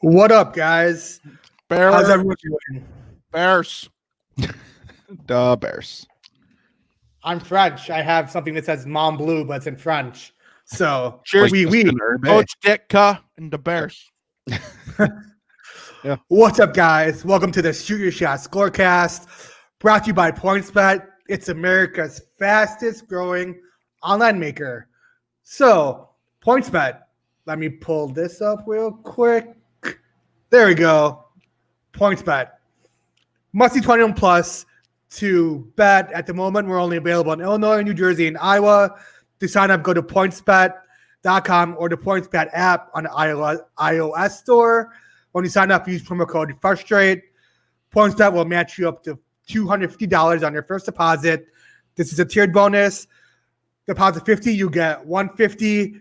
What up, guys? Bears. How's everyone doing? Bears. The Bears. I'm French. I have something that says Mont Bleu, but it's in French. So, Cheers, we. Coach Ditka and the Bears. Yeah. What's up, guys? Welcome to the Shoot Your Shot Scorecast, brought to you by PointsBet. It's America's fastest growing online maker. So, PointsBet. Let me pull this up real quick. There we go. PointsBet. Must be 21 plus to bet. At the moment, we're only available in Illinois, New Jersey, and Iowa. To sign up, go to pointsbet.com or the PointsBet app on the iOS store. When you sign up, use promo code FIRSTRATE. PointsBet will match you up to $250 on your first deposit. This is a tiered bonus. Deposit $50, you get $150.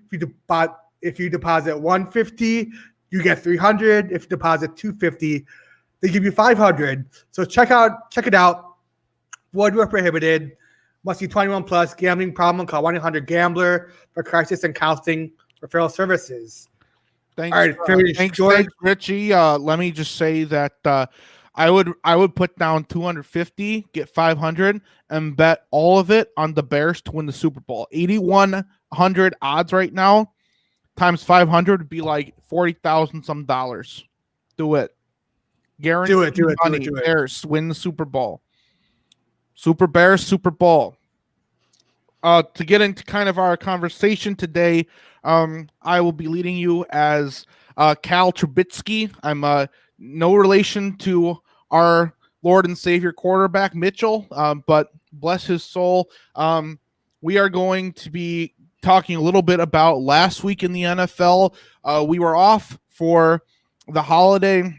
If you deposit $150, you get $300. If you deposit $250, they give you $500. So check it out. Void where prohibited. Must be 21 plus. Gambling problem? Call 1-800-GAMBLER for crisis and counseling referral services. Thanks, All right, thanks, Richie. Let me just say that I would put down 250, get 500, and bet all of it on the Bears to win the Super Bowl. 8,100 odds right now, times 500 would be like $40,000 some dollars. Do it. Guaranteed Do it. Bears win the Super Bowl. Super Bears Super Bowl. To get into kind of our conversation today, I will be leading you as Cal Trubisky. I'm no relation to our Lord and Savior quarterback, Mitchell, but bless his soul. We are going to be talking a little bit about last week in the NFL. We were off for the holiday.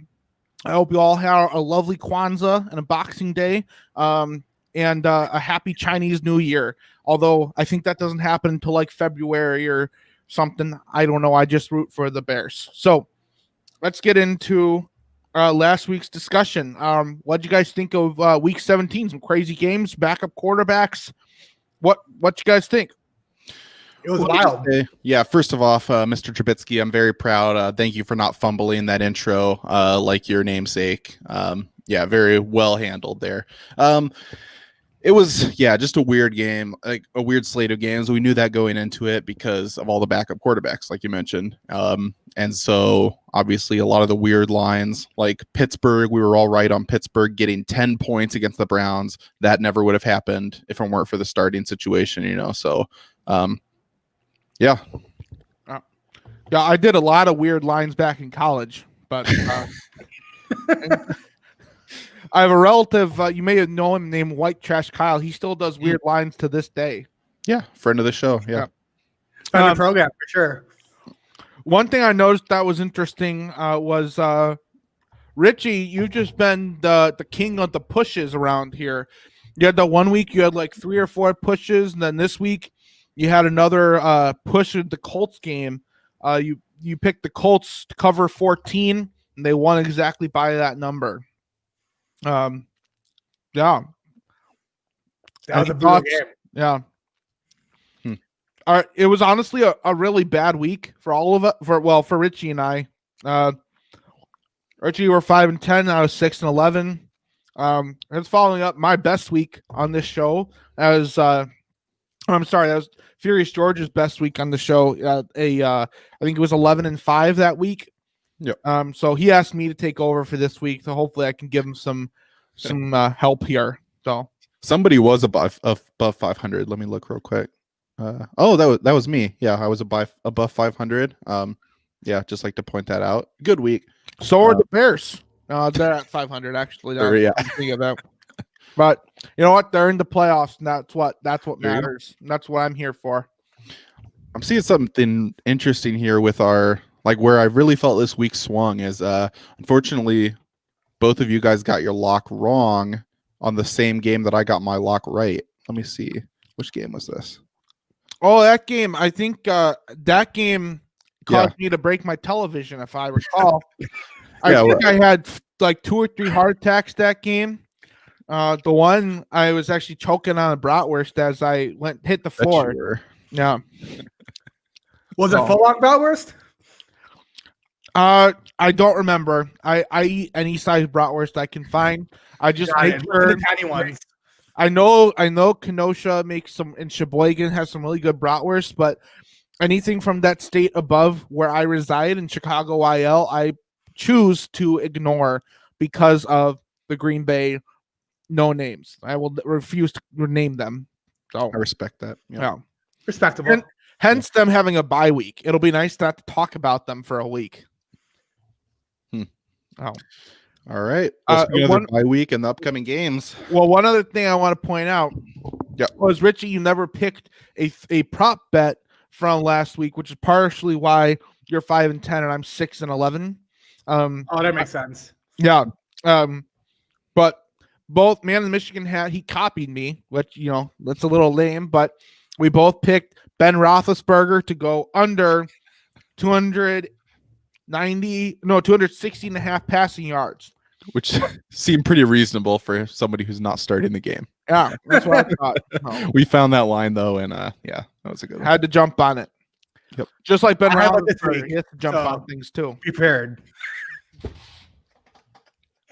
I hope you all had a lovely Kwanzaa and a Boxing Day, and a happy Chinese New Year. Although I think that doesn't happen until like February or something. I don't know. I just root for the Bears. So let's get into last week's discussion. What do you guys think of Week 17? Some crazy games, backup quarterbacks. What you guys think? It was wild. Yeah, first of all, Mr. Trubisky, I'm very proud. Thank you for not fumbling that intro like your namesake. Yeah, very well handled there. It was, just a weird game, like a weird slate of games. We knew that going into it because of all the backup quarterbacks, like you mentioned. And so, obviously, a lot of the weird lines, like Pittsburgh, we were all right on Pittsburgh getting 10 points against the Browns. That never would have happened if it weren't for the starting situation, So, yeah. Yeah, I did a lot of weird lines back in college, but I have a relative, you may have known him, named White Trash Kyle. He still does weird lines to this day. Yeah, friend of the show. Yeah. Fun program for sure. One thing I noticed that was interesting was Richie, you've just been the king of the pushes around here. You had the 1 week you had like 3 or 4 pushes, and then this week you had another push in the Colts game. You picked the Colts to cover 14, and they won exactly by that number. Yeah. That was a brutal game. Yeah. It was honestly a really bad week for all of it. For Richie and I. Richie, were 5-10. I was 6-11. It's following up my best week on this show. That was Furious George's best week on the show. I think it was 11-5 that week. Yep. So he asked me to take over for this week. So hopefully I can give him some help here. So somebody was above 500. Let me look real quick. That was me. Yeah, I was above 500. Just like to point that out. Good week. So are the Bears. They're at 500 actually. But you know what? They're in the playoffs, and that's what matters. That's what I'm here for. I'm seeing something interesting here with our where I really felt this week swung is unfortunately both of you guys got your lock wrong on the same game that I got my lock right. Let me see. Which game was this? Oh, that game. I think that game caused me to break my television, if I recall. I think I had like 2 or 3 heart attacks that game. The one I was actually choking on a bratwurst as I hit the floor. Yeah. Was it full on bratwurst? I don't remember. I eat any size bratwurst I can find. I just Got make it. sure. The tiny ones. I know Kenosha makes some, and Sheboygan has some really good bratwurst, but anything from that state above where I reside in Chicago IL, I choose to ignore because of the Green Bay no names. I will refuse to name them. So I respect that. yeah. Respectable. And hence them having a bye week. It'll be nice not to talk about them for a week. Oh. All right. Let's begin one- the bye week and the upcoming games. Well, one other thing I want to point out was, Richie, you never picked a prop bet from last week, which is partially why you're 5-10 and I'm 6-11. That makes sense. Yeah. But both Man in Michigan he copied me, which, that's a little lame, but we both picked Ben Roethlisberger to go under 260.5 passing yards, which seemed pretty reasonable for somebody who's not starting the game. Yeah, that's what I thought. We found that line though, and that was a good one. Had to jump on it. Yep. Just like Ben I have it this Roethlisberger, week, he has to jump on things too. Prepared.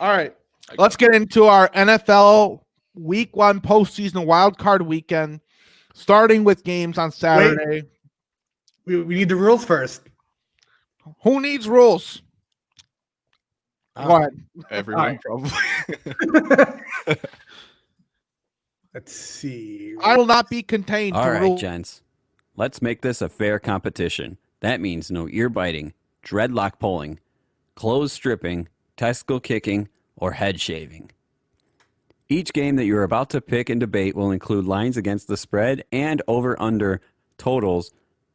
All right, let's get into our NFL Week 1 postseason wildcard weekend, starting with games on Saturday. We need the rules first. Who needs rules? Go ahead. Everyone right. probably. Let's see. I will not be contained. All to right, rules. gents. Let's make this a fair competition. That means no ear biting, dreadlock pulling, clothes stripping, testicle kicking, or head shaving. Each game that you're about to pick and debate will include lines against the spread and over-under totals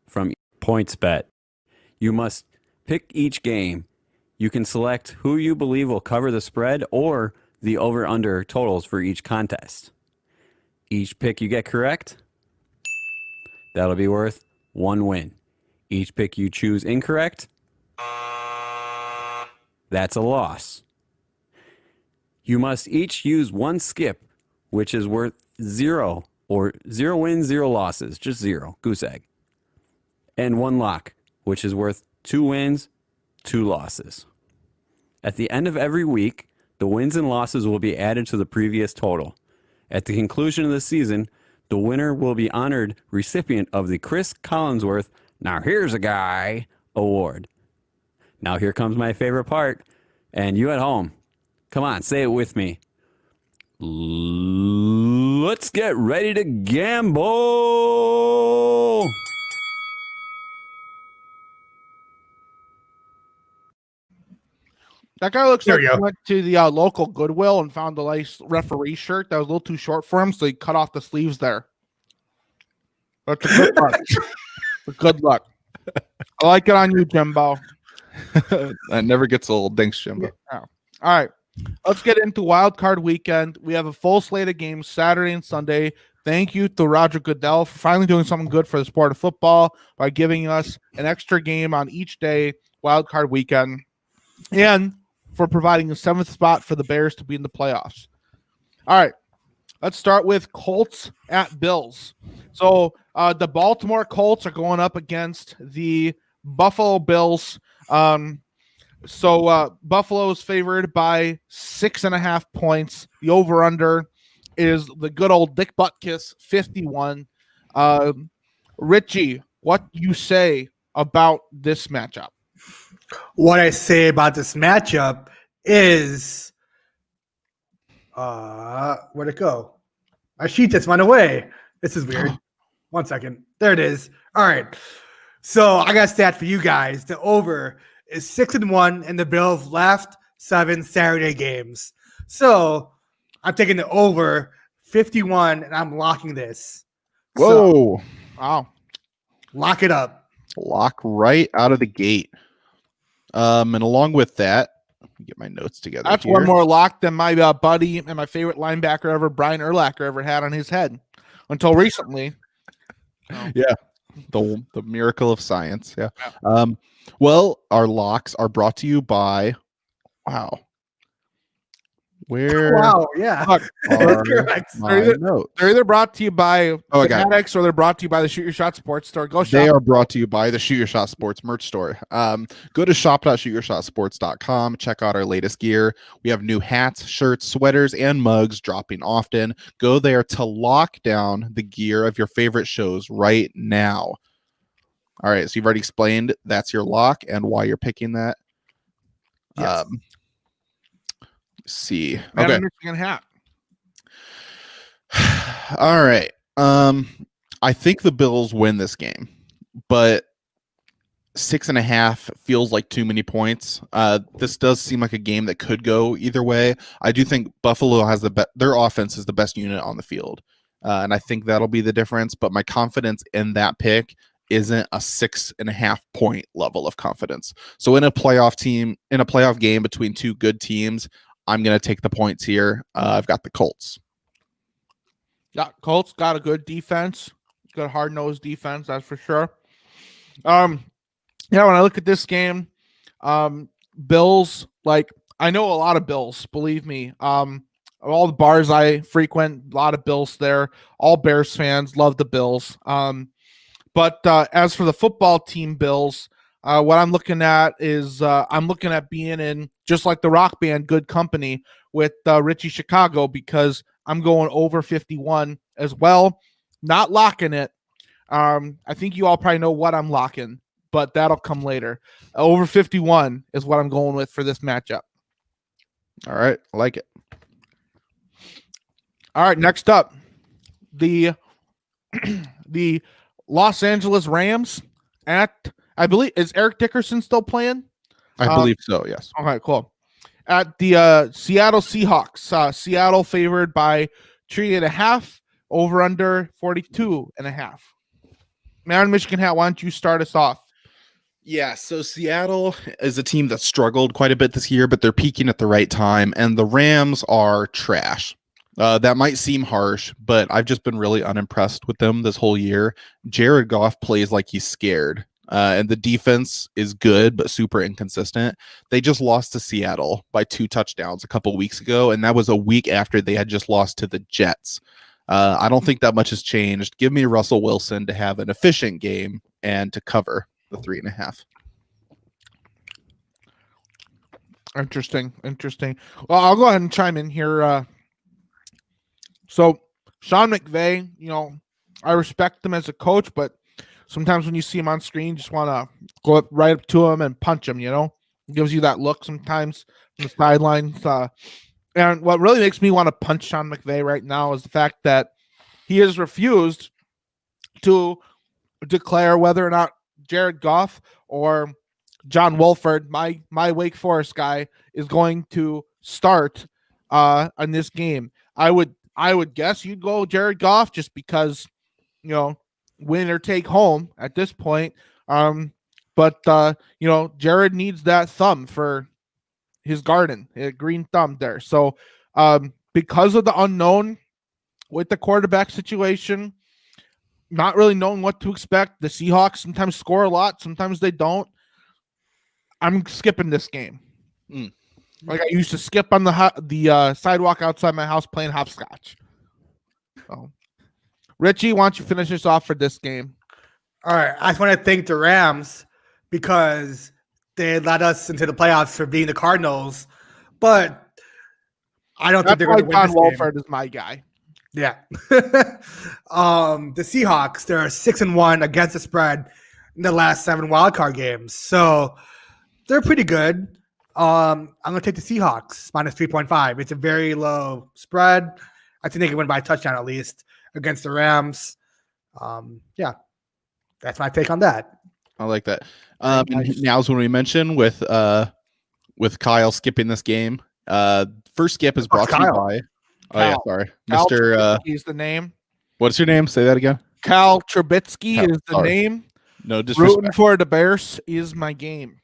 from PointsBet. You must pick each game. You can select who you believe will cover the spread or the over-under totals for each contest. Each pick you get correct, that'll be worth 1 win. Each pick you choose incorrect, that's a loss. You must each use 1 skip, which is worth 0, or 0 wins, 0 losses, just 0, goose egg. And 1 lock, which is worth 2 wins, 2 losses. At the end of every week, the wins and losses will be added to the previous total. At the conclusion of the season, the winner will be honored recipient of the Chris Collinsworth Now Here's a Guy award. Now here comes my favorite part, and you at home, come on, say it with me. Let's get ready to gamble! That guy looks There like you he go. went to the local Goodwill and found a nice referee shirt that was a little too short for him, so he cut off the sleeves there. That's a good luck. Good luck. I like it on you, Jimbo. That never gets old. Thanks, Jimbo. All right. Let's get into Wildcard Weekend. We have a full slate of games Saturday and Sunday. Thank you to Roger Goodell for finally doing something good for the sport of football by giving us an extra game on each day, Wildcard Weekend, and for providing the 7th spot for the Bears to be in the playoffs. All right. Let's start with Colts at Bills. So the Baltimore Colts are going up against the Buffalo Bills. So Buffalo is favored by 6.5 points. The over-under is the good old Dick Butkus, 51. Richie, what you say about this matchup? What I say about this matchup is, where'd it go? My sheet just went away. This is weird. 1 second. There it is. All right. So I got a stat for you guys. The over is 6-1 in the Bills' last 7 Saturday games. So I'm taking the over 51 and I'm locking this. Whoa. So, Wow. lock it up. Lock right out of the gate. And along with that, let me get my notes together. That's here. one more lock than my buddy and my favorite linebacker ever, Brian Urlacher, ever had on his head until recently. Yeah. The miracle of science. Yeah. Well, our locks are brought to you by Where Wow, yeah. Look, That's are correct. my notes? they're either brought to you by Oh, I got it. Fanatics or they're brought to you by the Shoot Your Shot Sports Store. Go They shop. are brought to you by the Shoot Your Shot Sports merch store. Go to shop.shootyourshotsports.com. Check out our latest gear. We have new hats, shirts, sweaters, and mugs dropping often. Go there to lock down the gear of your favorite shows right now. All right, so you've already explained that's your lock and why you're picking that. Yes. Let's see. Man, Okay. a Michigan hat. All right. I think the Bills win this game, but 6.5 feels like too many points. This does seem like a game that could go either way. I do think Buffalo has their offense is the best unit on the field, and I think that'll be the difference. But my confidence in that pick isn't a 6.5 point level of confidence. So in a playoff game between two good teams, I'm going to take the points here. I've got the Colts. Yeah, Colts got a good defense. Good hard-nosed defense, that's for sure. When I look at this game, Bills, I know a lot of Bills, believe me. All the bars I frequent, a lot of Bills there. All Bears fans love the Bills. But as for the football team Bills, what I'm looking at is I'm looking at being in, just like the rock band, Good Company with Richie Chicago, because I'm going over 51 as well. Not locking it. I think you all probably know what I'm locking, but that'll come later. Over 51 is what I'm going with for this matchup. All right, I like it. All right, next up, the Los Angeles Rams I believe, is Eric Dickerson still playing? I believe so, yes. Okay, cool. At the Seattle Seahawks. Seattle favored by 3.5, over under 42.5. Man, Michigan hat, why don't you start us off? Yeah, so Seattle is a team that struggled quite a bit this year, but they're peaking at the right time, and the Rams are trash. That might seem harsh, but I've just been really unimpressed with them this whole year. Jared Goff plays like he's scared, and the defense is good, but super inconsistent. They just lost to Seattle by 2 touchdowns a couple weeks ago, and that was a week after they had just lost to the Jets. I don't think that much has changed. Give me Russell Wilson to have an efficient game and to cover the 3.5. Interesting. Well, I'll go ahead and chime in here. So Sean McVay, I respect him as a coach, but sometimes when you see him on screen, you just want to go up right up to him and punch him, It gives you that look sometimes from the sidelines. And what really makes me want to punch Sean McVay right now is the fact that he has refused to declare whether or not Jared Goff or John Wolford, my Wake Forest guy, is going to start on this game. I would guess you'd go Jared Goff just because, win or take home at this point. But Jared needs that thumb for his garden, a green thumb there. So because of the unknown with the quarterback situation, not really knowing what to expect, the Seahawks sometimes score a lot, sometimes they don't. I'm skipping this game. Like I used to skip on the sidewalk outside my house playing hopscotch. So, Richie, why don't you finish us off for this game? All right. I just want to thank the Rams because they led us into the playoffs for being the Cardinals, but I don't think they're going to win John this Wolford game. is my guy. Yeah. The Seahawks, they're 6-1 against the spread in the last 7 wildcard games. So they're pretty good. I'm going to take the Seahawks minus 3.5. It's a very low spread. I think they can win by a touchdown at least against the Rams. Yeah, that's my take on that. I like that. Nice. And now's when we mention with Kyle skipping this game. First skip is brought to you by. Oh yeah, sorry, Cal Mr. Trubisky is the name. What's your name? Say that again. Cal Trubisky Cal, is the sorry. name. No disrespect. Rooting for the Bears is my game.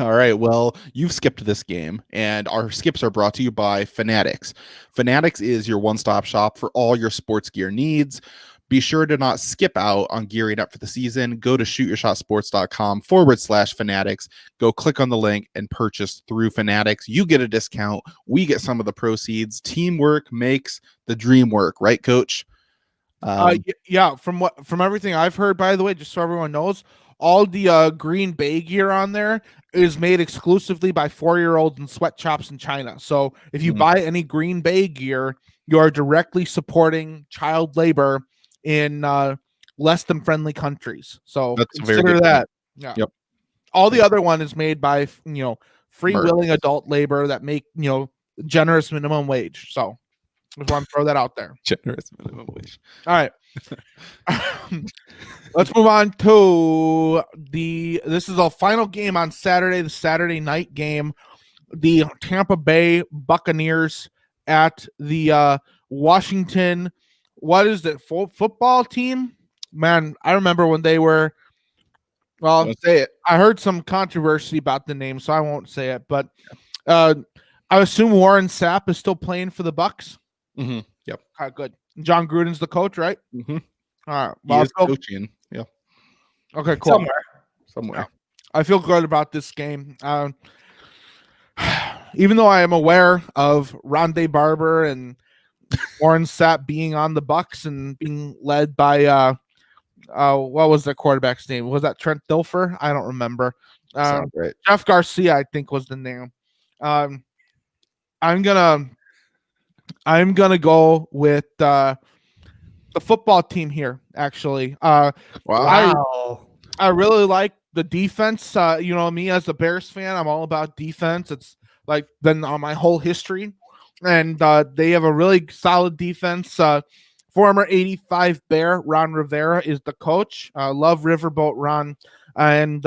All right. Well, you've skipped this game, and our skips are brought to you by Fanatics. Fanatics is your one-stop shop for all your sports gear needs. Be sure to not skip out on gearing up for the season. Go to shootyourshotsports.com/fanatics. Go click on the link and purchase through Fanatics. You get a discount. We get some of the proceeds. Teamwork makes the dream work, right, Coach? Yeah, from everything I've heard, by the way, just so everyone knows, all the Green Bay gear on there is made exclusively by 4-year-olds in sweatshops in China. So if you buy any Green Bay gear, you are directly supporting child labor in less than friendly countries. So That's consider that. Yeah. Yep. All the other one is made by free-willing adult labor that make generous minimum wage. So just want to throw that out there. Generous minimum wage. All right. Let's move on to this is the final game on Saturday, the Saturday night game. The Tampa Bay Buccaneers at the Washington, what is it, football team? Man, I remember when they were, well, say it. I heard some controversy about the name, so I won't say it, but I assume Warren Sapp is still playing for the Bucs. Mm-hmm. Yep. All right, good. John Gruden's the coach, right? Mm-hmm. All right. Well, he is coaching. Yeah. Okay, cool. Somewhere. I feel good about this game. Even though I am aware of Rondé Barber and Warren Sapp being on the Bucs and being led by what was the quarterback's name? Was that Trent Dilfer? I don't remember. Right. Jeff Garcia, I think, was the name. I'm gonna go with the football team here. Actually, Wow. I really like the defense. Me as a Bears fan, I'm all about defense. It's like been on my whole history, and they have a really solid defense. Former 85 Bear Ron Rivera is the coach. Love Riverboat Ron, and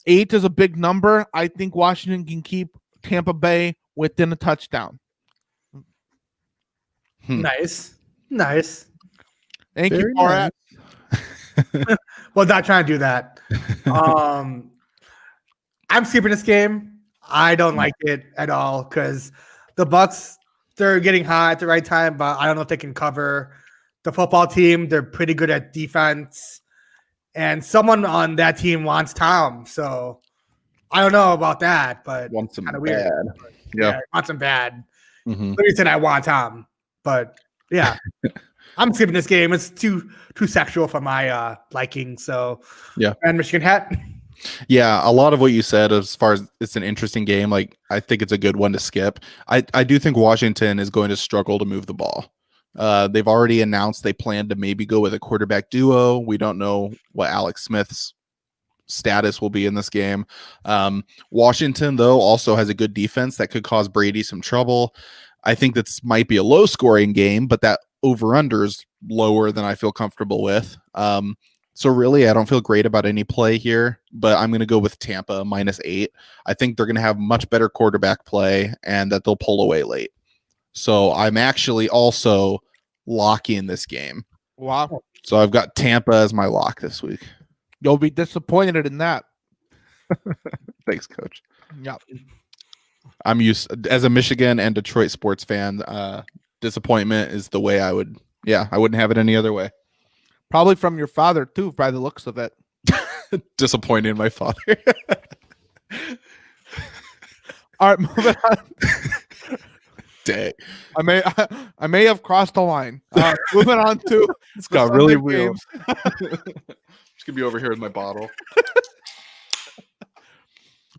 8 is a big number. I think Washington can keep Tampa Bay within a touchdown. Nice. Thank you, Nice. Borat. Well, not trying to do that. I'm skipping this game. I don't like it at all because the Bucs, they're getting hot at the right time, but I don't know if they can cover. The football team, they're pretty good at defense, and someone on that team wants Tom. So I don't know about that, but Wants him kind of bad. weird. Yeah. Wants him bad. Mm-hmm. The reason I want Tom, but yeah. I'm skipping this game. It's too sexual for my liking. So yeah. And Michigan hat. Yeah, a lot of what you said as far as it's an interesting game, like I think it's a good one to skip. I do think Washington is going to struggle to move the ball. They've already announced they plan to maybe go with a quarterback duo. We don't know what Alex Smith's status will be in this game. Washington, though, also has a good defense that could cause Brady some trouble. I think this might be a low-scoring game, but that over-under is lower than I feel comfortable with. So really, I don't feel great about any play here, but I'm going to go with Tampa -8. I think they're going to have much better quarterback play and that they'll pull away late. So I'm actually also locking this game. Wow. So I've got Tampa as my lock this week. You'll be disappointed in that. Thanks, Coach. Yeah. I'm used as a Michigan and Detroit sports fan. Disappointment is the way I wouldn't have it any other way. Probably from your father too, by the looks of it. Disappointing my father. All right, moving on. Dang. I may have crossed the line. Moving on to It's got really weird. Just gonna be over here with my bottle.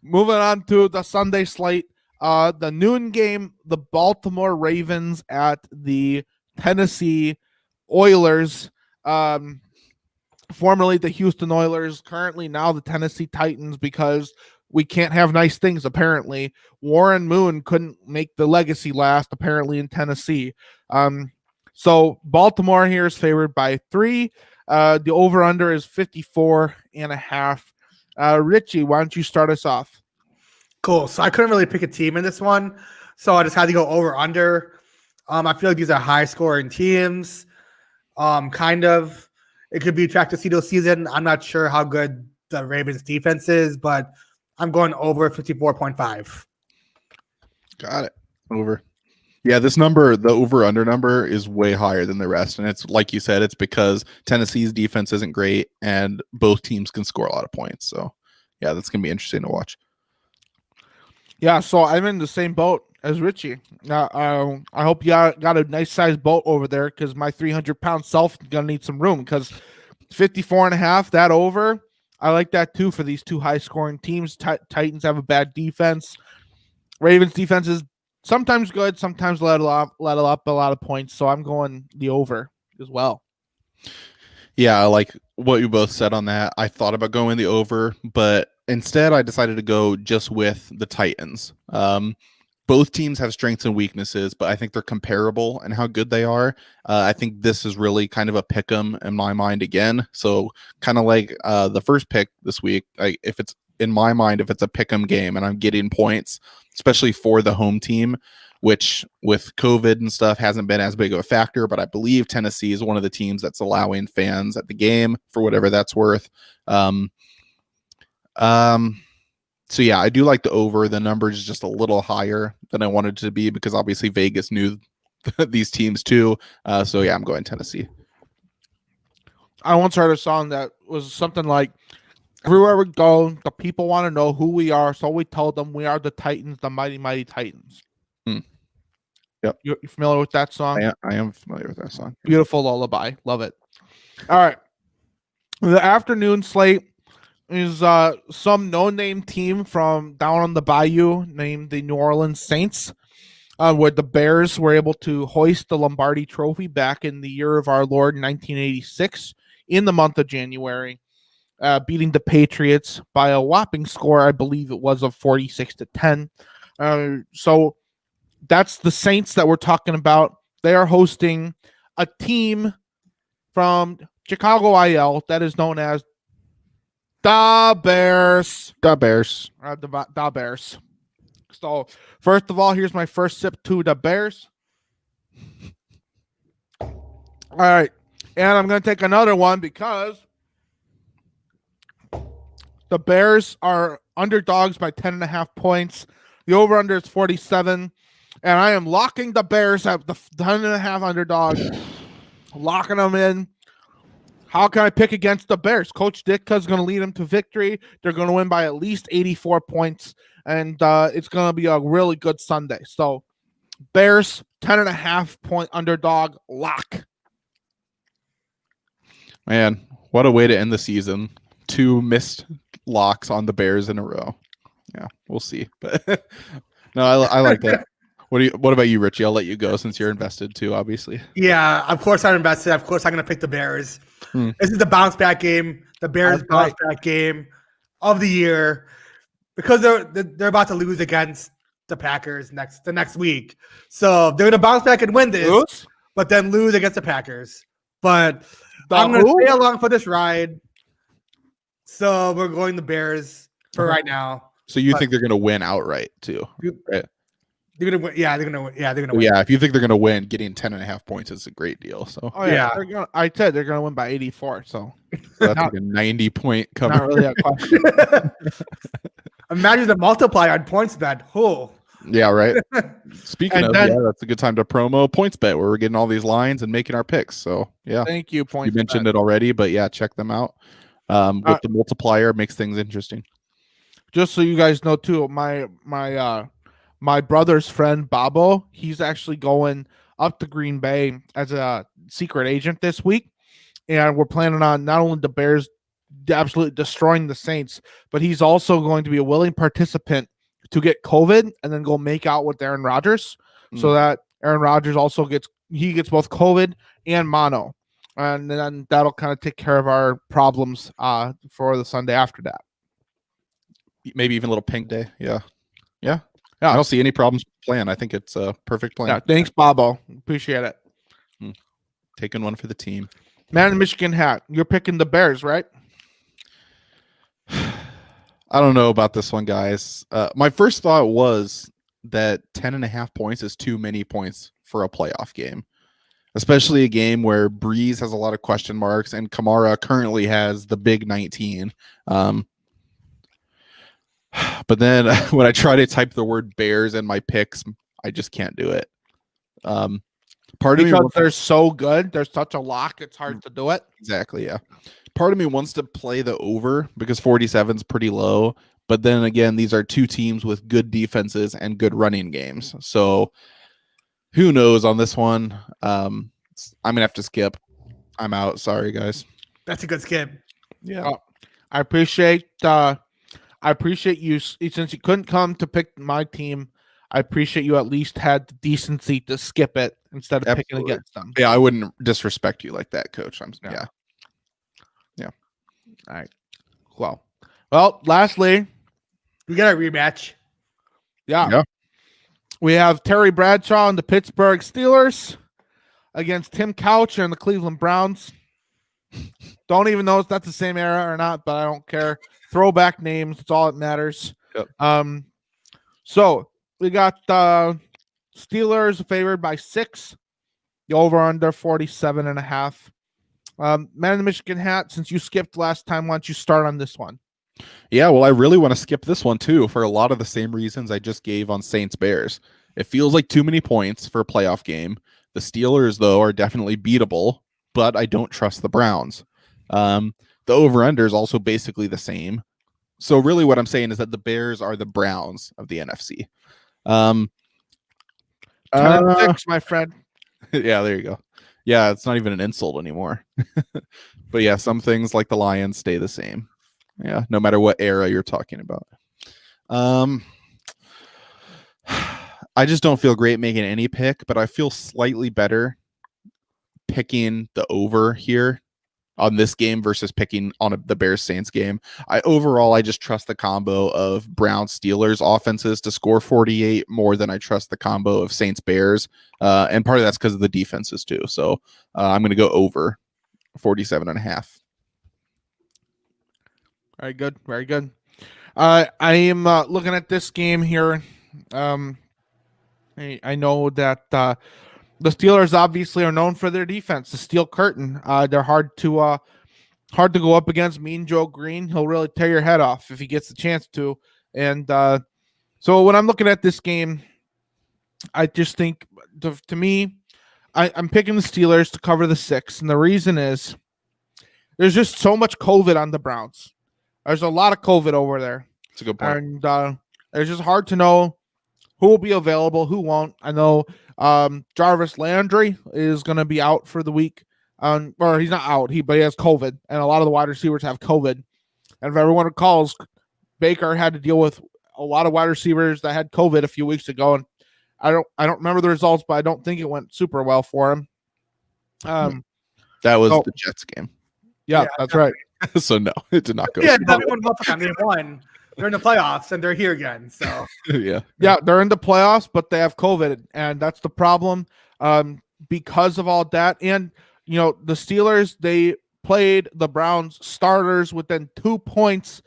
Moving on to the Sunday slate. The noon game, the Baltimore Ravens at the Tennessee Oilers. Formerly the Houston Oilers, currently now the Tennessee Titans, because we can't have nice things, apparently. Warren Moon couldn't make the legacy last, apparently, in Tennessee. So Baltimore here is favored by 3. The over-under is 54.5. Richie, why don't you start us off? Cool. So I couldn't really pick a team in this one, so I just had to go over/under. I feel like these are high-scoring teams. Kind of. It could be a track-to-seedle season. I'm not sure how good the Ravens defense is, but I'm going over 54.5. Got it. Over. Yeah, this number, the over-under number, is way higher than the rest. And it's like you said, it's because Tennessee's defense isn't great and both teams can score a lot of points. So, yeah, that's going to be interesting to watch. Yeah, so I'm in the same boat as Richie. I hope you got a nice sized boat over there because my 300-pound self is going to need some room because 54.5, that over. I like that too for these two high-scoring teams. Titans have a bad defense. Ravens defense is sometimes good, sometimes let up a lot of points. So I'm going the over as well. Yeah, I like what you both said on that. I thought about going the over, but instead I decided to go just with the Titans. Both teams have strengths and weaknesses, but I think they're comparable in how good they are. I think this is really kind of a pick 'em in my mind again. So kind of like the first pick this week, if it's in my mind, if it's a pick 'em game and I'm getting points, especially for the home team, which with COVID and stuff hasn't been as big of a factor, but I believe Tennessee is one of the teams that's allowing fans at the game for whatever that's worth. So yeah, I do like the over. The number is just a little higher than I wanted it to be because obviously Vegas knew these teams too. So yeah, I'm going Tennessee. I once heard a song that was something like, everywhere we go, the people want to know who we are, so we tell them we are the Titans, the mighty, mighty Titans. Yep. You familiar with that song? I am familiar with that song. Beautiful lullaby. Love it. All right. The afternoon slate is some no-name team from down on the bayou named the New Orleans Saints, where the Bears were able to hoist the Lombardi Trophy back in the year of our Lord 1986 in the month of January, beating the Patriots by a whopping score, I believe it was, of 46-10. So that's the Saints that we're talking about. They are hosting a team from Chicago IL that is known as the Bears. The Bears. The Bears. So, first of all, here's my first sip to the Bears. All right. And I'm going to take another one because the Bears are underdogs by 10.5 points. The over-under is 47. And I am locking the Bears at the 10.5 underdog. Locking them in. How can I pick against the Bears? Coach Ditka is going to lead them to victory. They're going to win by at least 84 points. And it's going to be a really good Sunday. So, Bears, 10.5 point underdog, lock. Man, what a way to end the season. 2 missed locks on the Bears in a row. Yeah, we'll see. But no, I like that. What about you, Richie? I'll let you go since you're invested too, obviously. Yeah, of course I'm invested. Of course I'm going to pick the Bears. This is the bounce back game, the Bears bounce back game of the year, because they're about to lose against the Packers the next week. So they're going to bounce back and win this, but then lose against the Packers. But I'm going to stay along for this ride. So we're going the Bears for right now. So you think they're going to win outright too, right? They're gonna win. Yeah, they're gonna win. Yeah, they're gonna win. Yeah, if you think they're gonna win, getting 10.5 points is a great deal. So I said they're gonna win by 84. So that's like a 90-point cover. Not really a question. Imagine the multiplier on points bet. Oh. Yeah, right. Speaking of, that's a good time to promo points bet where we're getting all these lines and making our picks. So yeah, thank you. You mentioned it already, but yeah, check them out. With the multiplier, makes things interesting. Just so you guys know too, my brother's friend Bobo, he's actually going up to Green Bay as a secret agent this week, and we're planning on not only the Bears absolutely destroying the Saints, but he's also going to be a willing participant to get COVID and then go make out with Aaron Rodgers, so that Aaron Rodgers also gets both COVID and mono, and then that'll kind of take care of our problems for the Sunday after that. Maybe even a little pink day. Yeah. I don't see any problems with the plan. I think it's a perfect plan. Yeah, thanks, Bobo. Appreciate it. Taking one for the team. Man in Michigan hat. You're picking the Bears, right? I don't know about this one, guys. My first thought was that 10.5 points is too many points for a playoff game, especially a game where Breeze has a lot of question marks and Kamara currently has the big 19. But then when I try to type the word Bears in my picks, I just can't do it. Part of me Because wants they're so good. They're such a lock. It's hard to do it. exactly, yeah. Part of me wants to play the over because 47 is pretty low. But then again, these are two teams with good defenses and good running games. So who knows on this one? I'm gonna have to skip. I'm out. Sorry, guys. That's a good skip. Yeah. I appreciate you since you couldn't come to pick my team. I appreciate you at least had the decency to skip it instead of picking Absolutely. against them. Yeah, I wouldn't disrespect you like that, Coach. Yeah. All right. Well, lastly, We got a rematch. yeah. We have Terry Bradshaw and the Pittsburgh Steelers against Tim Couch and the Cleveland Browns. Don't even know if that's the same era or not, but I don't care. Throwback names, it's all that matters. Yep. So we got the Steelers favored by 6. The over under 47.5. Man in the Michigan hat, since you skipped last time, why don't you start on this one? Yeah, well, I really want to skip this one too for a lot of the same reasons I just gave on Saints Bears. It feels like too many points for a playoff game. The Steelers, though, are definitely beatable, but I don't trust the Browns. The over-under is also basically the same. So really what I'm saying is that the Bears are the Browns of the NFC. 10-6, my friend. Yeah, there you go. Yeah, it's not even an insult anymore. But yeah, some things like the Lions stay the same. Yeah, no matter what era you're talking about. I just don't feel great making any pick, but I feel slightly better picking the over here on this game versus picking on the Bears Saints game. I just trust the combo of Browns Steelers offenses to score 48 more than I trust the combo of Saints Bears. And part of that's because of the defenses too. So I'm going to go over 47.5. Very good. Very good. I am looking at this game here. I know that the Steelers obviously are known for their defense, the steel curtain. They're hard to go up against. Mean Joe Green, he'll really tear your head off if he gets the chance to. And so when I'm looking at this game, I just think, to me, I'm picking the Steelers to cover the 6. And the reason is there's just so much COVID on the Browns. There's a lot of COVID over there. That's a good point. And it's just hard to know who will be available, who won't. I know Jarvis Landry is going to be out for the week. Or he's not out, but he has COVID. And a lot of the wide receivers have COVID. And if everyone recalls, Baker had to deal with a lot of wide receivers that had COVID a few weeks ago. And I don't remember the results, but I don't think it went super well for him. That was the Jets game. Yeah, that's right. So no, it did not go. Yeah, everyone else they won. They're in the playoffs and they're here again. So yeah, they're in the playoffs, but they have COVID, and that's the problem. Because of all that, and the Steelers, they played the Browns starters within 2 points,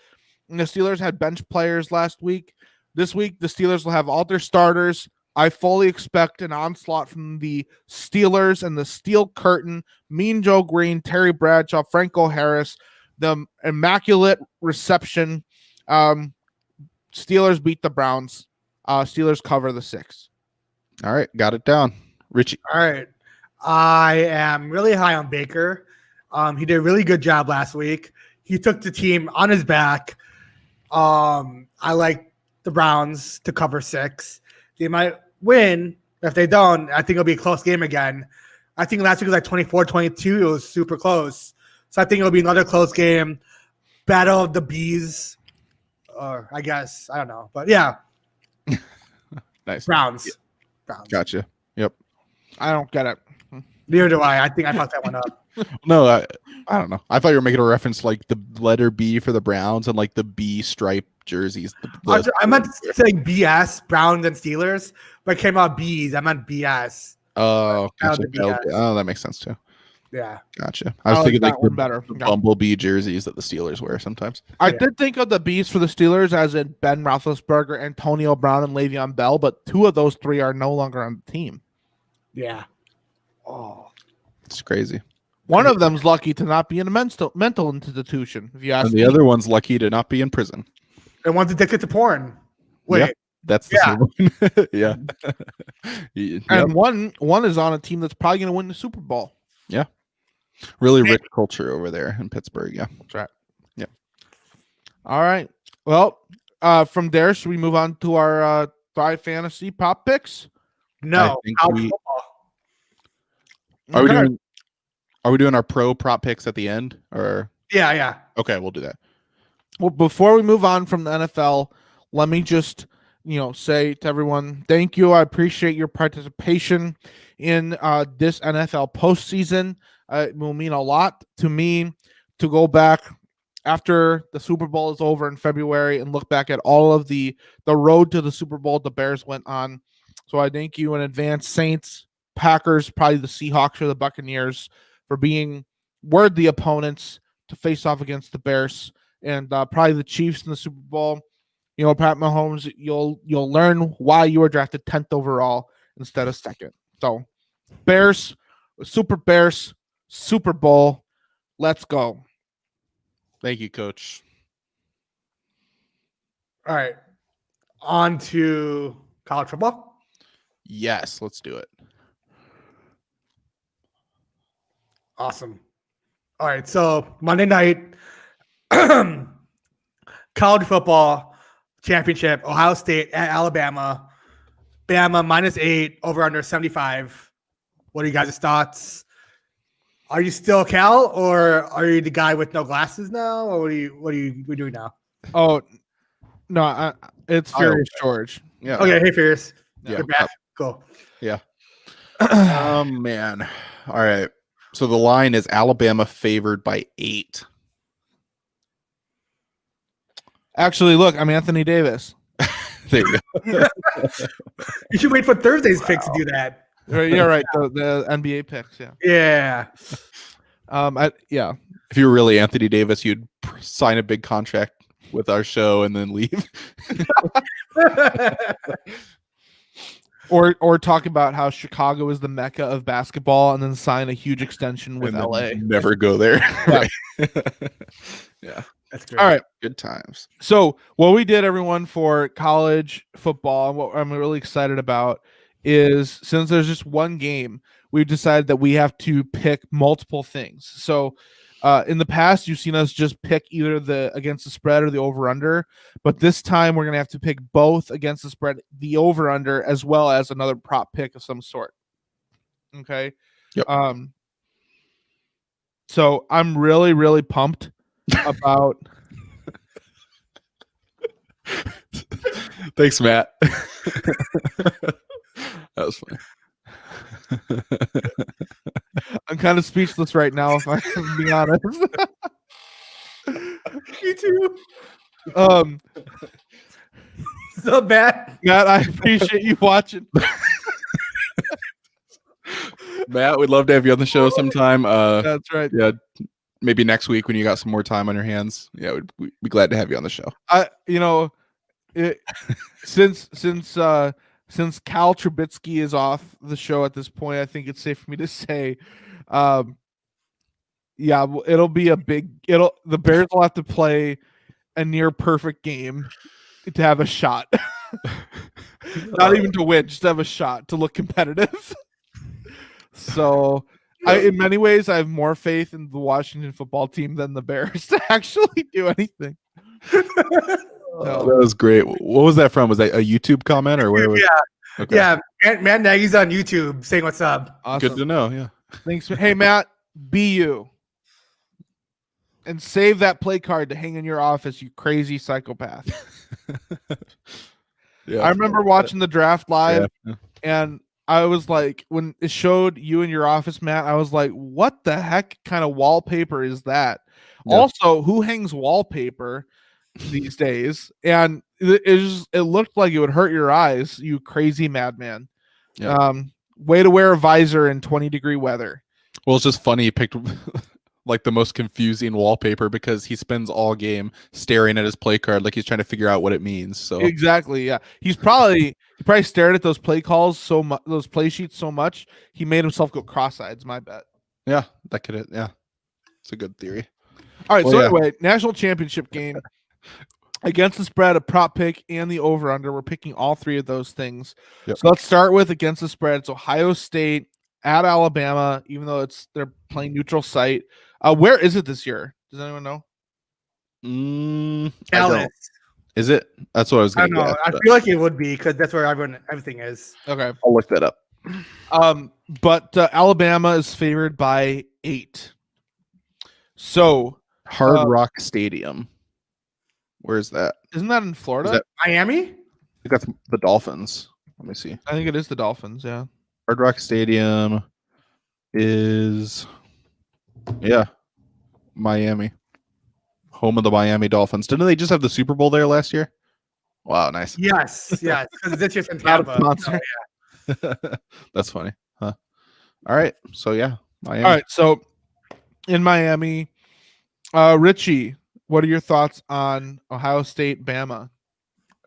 and the Steelers had bench players last week. This week, the Steelers will have all their starters. I fully expect an onslaught from the Steelers and the Steel Curtain, Mean Joe Green, Terry Bradshaw, Franco Harris, the immaculate reception. Steelers beat the Browns. Steelers cover the 6. All right, got it down. Richie. All right. I am really high on Baker. He did a really good job last week. He took the team on his back. I like the Browns to cover 6. They might win. If they don't, I think it'll be a close game again. I think last week was like 24-22. It was super close. So I think it'll be another close game. Battle of the Bees. Or I guess. I don't know. But yeah. Nice. Browns. Yeah. Browns. Gotcha. Yep. I don't get it. Neither do I. I think I fucked that one up. No, I don't know. I thought you were making a reference to like the letter B for the Browns and like the B stripe jerseys. I meant to say BS, Browns and Steelers, but it came out B's. I meant BS. Oh, gotcha. BS. Oh, that makes sense too. Yeah. Gotcha. I was thinking like one better. the Bumblebee jerseys that the Steelers wear sometimes. I did think of the B's for the Steelers as in Ben Roethlisberger, Antonio Brown, and Le'Veon Bell, but 2 of those 3 are no longer on the team. Yeah. Oh. It's crazy. One of them's lucky to not be in a mental institution, if you ask And me. the other one's lucky to not be in prison. And one's addicted to porn. Wait. Yeah. That's the Super Bowl. Yeah. Yep. And one is on a team that's probably going to win the Super Bowl. Really rich culture over there in Pittsburgh. Yeah. That's right. Yeah. All right. Well, from there, should we move on to our Thrive Fantasy prop picks? No. I think college we- football. Okay. Are we doing our pro prop picks at the end? Or Yeah. okay, we'll do that. Well, before we move on from the NFL, let me just say to everyone, thank you. I appreciate your participation in this NFL postseason. It will mean a lot to me to go back after the Super Bowl is over in February and look back at all of the road to the Super Bowl the Bears went on. So I thank you in advance, Saints, Packers, probably the Seahawks or the Buccaneers, for being worthy opponents to face off against the Bears, and probably the Chiefs in the Super Bowl. Pat Mahomes, you'll learn why you were drafted 10th overall instead of 2nd. So Bears, Super Bowl. Let's go. Thank you, Coach. All right. On to college football. Yes, let's do it. Awesome. All right. So Monday night, college football championship, Ohio State at Alabama. Bama -8, over under 75. What are you guys' thoughts? Are you still Cal, or are you the guy with no glasses now, or what are you doing now? Oh no, it's Furious George. Yeah. Okay, hey Fierce. Yeah. Good math. Cool. Yeah. Oh man. All right. So the line is Alabama favored by 8. Actually, look, I'm Anthony Davis. There you go. You should wait for Thursday's picks to do that. You're right. The NBA picks. Yeah. Yeah. Yeah. If you were really Anthony Davis, you'd sign a big contract with our show and then leave. Or talk about how Chicago is the mecca of basketball and then sign a huge extension with And then LA. Never go there. Yeah. Yeah. That's great. All right. Good times. So what we did, everyone, for college football, and what I'm really excited about is, since there's just one game, we've decided that we have to pick multiple things. So in the past, you've seen us just pick either the against the spread or the over-under, but this time we're going to have to pick both against the spread, the over-under, as well as another prop pick of some sort. Okay? Yep. So I'm really, really pumped about... Thanks, Matt. That was funny. I'm kind of speechless right now, if I'm being honest. Me too. So bad. Matt, I appreciate you watching. Matt, we'd love to have you on the show sometime. That's right. Yeah, maybe next week when you got some more time on your hands. Yeah, we'd be glad to have you on the show. Since Cal Trubisky is off the show at this point, I think it's safe for me to say, it'll be the Bears will have to play a near perfect game to have a shot. Not even to win, just to have a shot to look competitive. So in many ways, I have more faith in the Washington football team than the Bears to actually do anything. That was great. What was that from? Was that a YouTube comment or where was Yeah. Okay. Yeah. Matt Nagy's on YouTube saying what's up. Awesome. Good to know. Yeah. Thanks. Hey, Matt, be you. And save that play card to hang in your office, you crazy psychopath. Yeah. I remember watching the draft live, Yeah. and I was like, when it showed you in your office, Matt, I was like, what the heck kind of wallpaper is that? Yeah. Also, who hangs wallpaper these days? And it looked like it would hurt your eyes, you crazy madman. Yeah. Way to wear a visor in 20-degree weather. Well, it's just funny. He picked like the most confusing wallpaper because he spends all game staring at his play card like he's trying to figure out what it means. So Exactly. Yeah. He probably stared at those play calls so much, those play sheets so much, he made himself go cross-eyed. Is my bet. yeah, that could. Yeah, it's a good theory. All right. Well, So yeah. anyway, national championship game. against the spread, a prop pick, and the over-under. We're picking all three of those things. Yep. So let's start with against the spread. It's Ohio State at Alabama, even though they're playing neutral site. Where is it this year? Does anyone know? I don't. Is it? That's what I was I going don't to know. guess. I feel like it would be because that's where everything is. Okay. I'll look that up. But Alabama is favored by 8. So Hard Rock Stadium. Where's that? isn't that in Florida? Is that- Miami? I think that's the Dolphins. Let me see. I think it is the Dolphins. Yeah. Hard Rock Stadium is, Miami. Home of the Miami Dolphins. Didn't they just have the Super Bowl there last year? Wow, nice. Yes, because this year's in Not a Tampa. sponsor. That's funny. Huh. All right. So Miami. All right. So in Miami, Richie, what are your thoughts on Ohio State, Bama?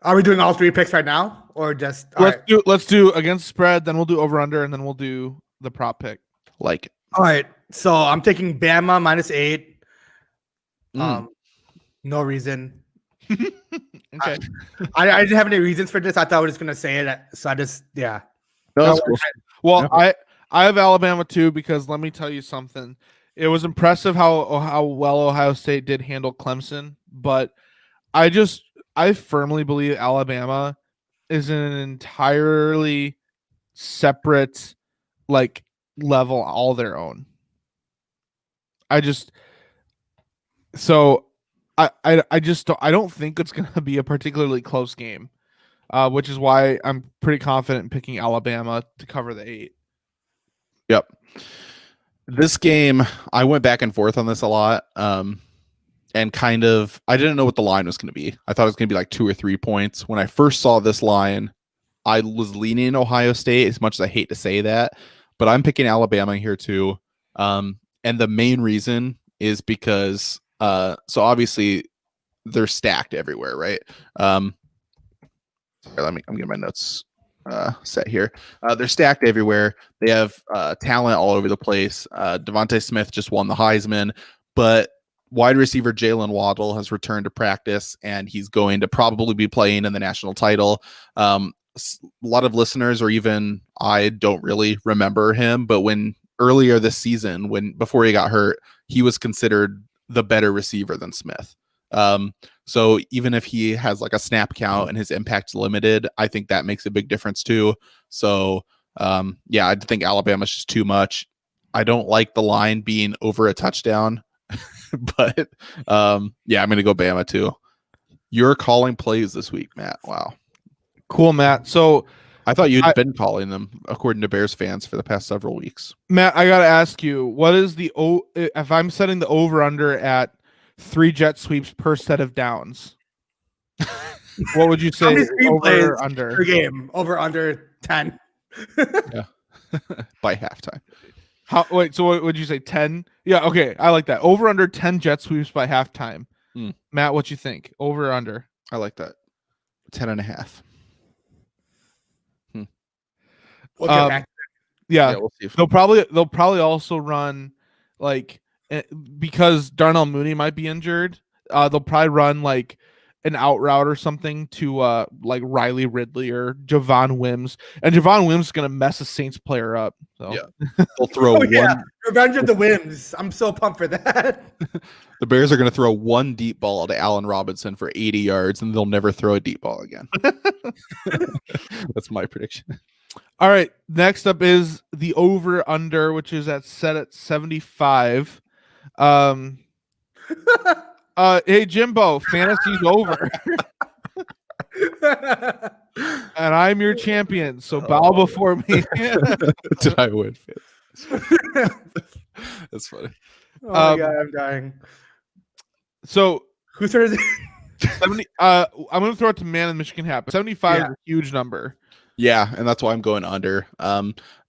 Are we doing all three picks right now, or just Let's do against spread, then we'll do over under, and then we'll do the prop pick. Like it. All right. So I'm taking Bama -8. No reason. Okay. I didn't have any reasons for this. I thought I was just gonna say it, so I just No, that's cool. Well, Yeah. I have Alabama too, because let me tell you something. It was impressive how well Ohio State did handle Clemson, but I firmly believe Alabama is an entirely separate level all their own. I don't think it's going to be a particularly close game, which is why I'm pretty confident in picking Alabama to cover the 8. Yep. This game, I went back and forth on this a lot. And I didn't know what the line was going to be. I thought it was going to be like 2 or 3 points. When I first saw this line, I was leaning Ohio State, as much as I hate to say that, but I'm picking Alabama here too. And the main reason is because, so obviously they're stacked everywhere, right? Sorry, I'm getting my notes set here. They're stacked everywhere. They have talent all over the place. Devontae Smith just won the Heisman, but wide receiver Jalen Waddle has returned to practice, and he's going to probably be playing in the national title. A lot of listeners, or even I, don't really remember him, but earlier this season, before he got hurt, he was considered the better receiver than Smith. So even if he has like a snap count and his impact's limited, I think that makes a big difference too. So I think Alabama's just too much. I don't like the line being over a touchdown. But I'm going to go Bama too. You're calling plays this week, Matt. Wow. Cool, Matt. So I thought you'd been calling them, according to Bears fans, for the past several weeks. Matt, I got to ask you, what is if I'm setting the over under at 3 jet sweeps per set of downs, what would you say over or under? Per game, over under 10. By halftime. So what would you say, 10? Yeah, okay, I like that. Over under 10 jet sweeps by halftime. Matt, what you think? Over or under? I like that. 10.5. We'll get back. Yeah, we'll see. they'll probably also run because Darnell Mooney might be injured. They'll probably run like an out route or something to like Riley Ridley or Javon Wims, and Javon Wims is gonna mess a Saints player up. So. Yeah, they'll throw one. Revenge of the Wims. I'm so pumped for that. The Bears are going to throw one deep ball to Allen Robinson for 80 yards, and they'll never throw a deep ball again. That's my prediction. All right, next up is the over under, which is set at 75. Hey Jimbo, fantasy's over. And I'm your champion, so bow before me. Did I win? That's funny. Oh my God, I'm dying. So who started 70? I'm gonna throw it to Man in Michigan Happen. 75 is a huge number. Yeah, and that's why I'm going under.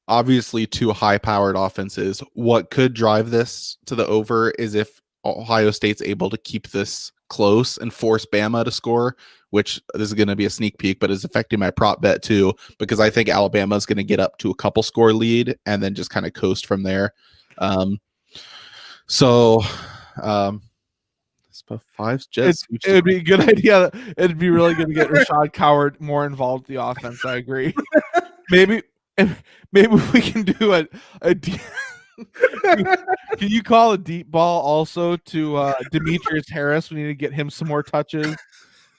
Obviously, 2 high-powered offenses. What could drive this to the over is if Ohio State's able to keep this close and force Bama to score, which this is going to be a sneak peek, but is affecting my prop bet too, because I think Alabama is going to get up to a couple score lead and then just kind of coast from there. But five's just It'd be a good idea. It'd be really good to get Rashad Coward more involved in the offense. I agree. Maybe we can do a deep, can you call a deep ball also to Demetrius Harris? We need to get him some more touches.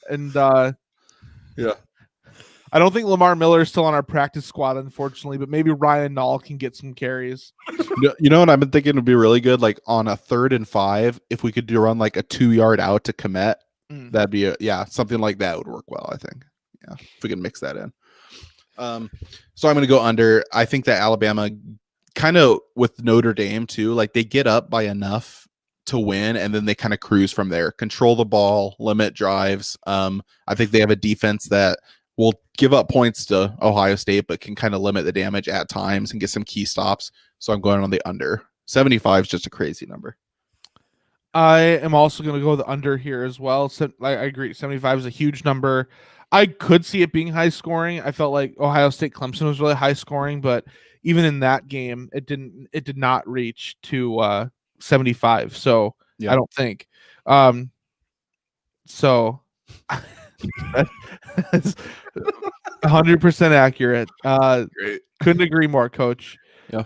And yeah. I don't think Lamar Miller is still on our practice squad, unfortunately, but maybe Ryan Nall can get some carries. You know what I've been thinking would be really good? Like on a 3rd and 5, if we could run like a 2-yard out to Komet, that'd be something like that would work well, I think. Yeah, if we can mix that in. So I'm going to go under. I think that Alabama kind of with Notre Dame too, like they get up by enough to win and then they kind of cruise from there, control the ball, limit drives. I think they have a defense that will give up points to Ohio State, but can kind of limit the damage at times and get some key stops. So I'm going on the under. 75 is just a crazy number. I am also going to go the under here as well. So I agree. 75 is a huge number. I could see it being high scoring. I felt like Ohio State Clemson was really high scoring, but even in that game, it did not reach to 75. So I don't think. So that's 100% accurate. Great. Couldn't agree more, Coach. Yeah.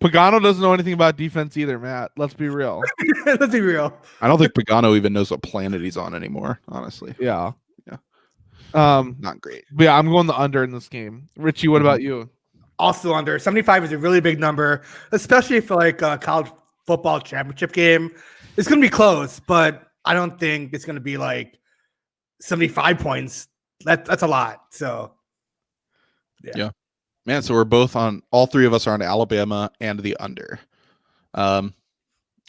Pagano doesn't know anything about defense either, Matt. Let's be real. Let's be real. I don't think Pagano even knows what planet he's on anymore, honestly. Yeah. Not great. But yeah, I'm going the under in this game. Richie, what about you? Also under. 75 is a really big number, especially for like a college football championship game. It's going to be close, but I don't think it's going to be like 75 points. That's a lot. So, yeah. Man, so we're both on, all three of us are on Alabama and the under. All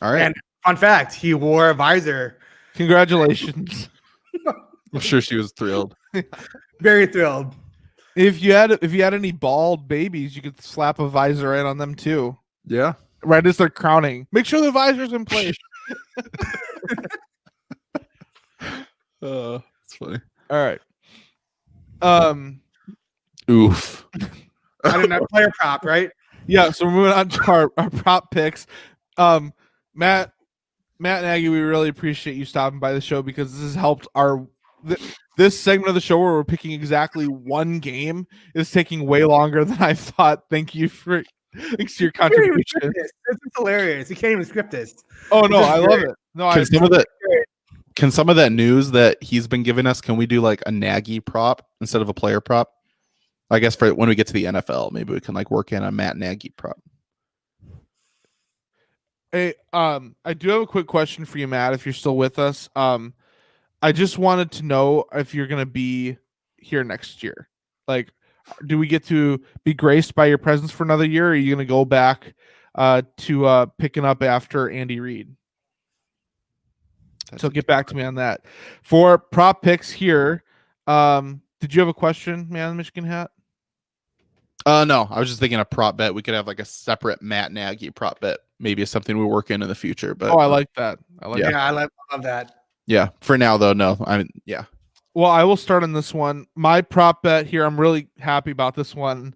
right. And fun fact, he wore a visor. Congratulations. I'm sure she was thrilled. Very thrilled. If you had any bald babies, you could slap a visor right on them too. Yeah. Right as they're crowning. Make sure the visor's in place. That's funny. All right. Oof. I didn't have player prop, right? Yeah, so we're moving on to our prop picks. Matt Nagy, we really appreciate you stopping by the show because this has helped this segment of the show where we're picking exactly one game is taking way longer than I thought. Thanks for your contribution. This is hilarious. You can't even script this. Oh no, I love it. No, Can some of that news that he's been giving us, can we do like a Nagy prop instead of a player prop? I guess for when we get to the NFL, maybe we can like work in a Matt Nagy prop. Hey, I do have a quick question for you, Matt, if you're still with us. I just wanted to know if you're going to be here next year. Like, do we get to be graced by your presence for another year, or are you going to go back to picking up after Andy Reid? So get back to me on that. For prop picks here, did you have a question, man, in the Michigan hat? No, I was just thinking a prop bet. We could have like a separate Matt Nagy prop bet. Maybe it's something we work in the future. But I like that. I love that. Yeah. For now, though, no. I mean, yeah. Well, I will start on this one. My prop bet here, I'm really happy about this one.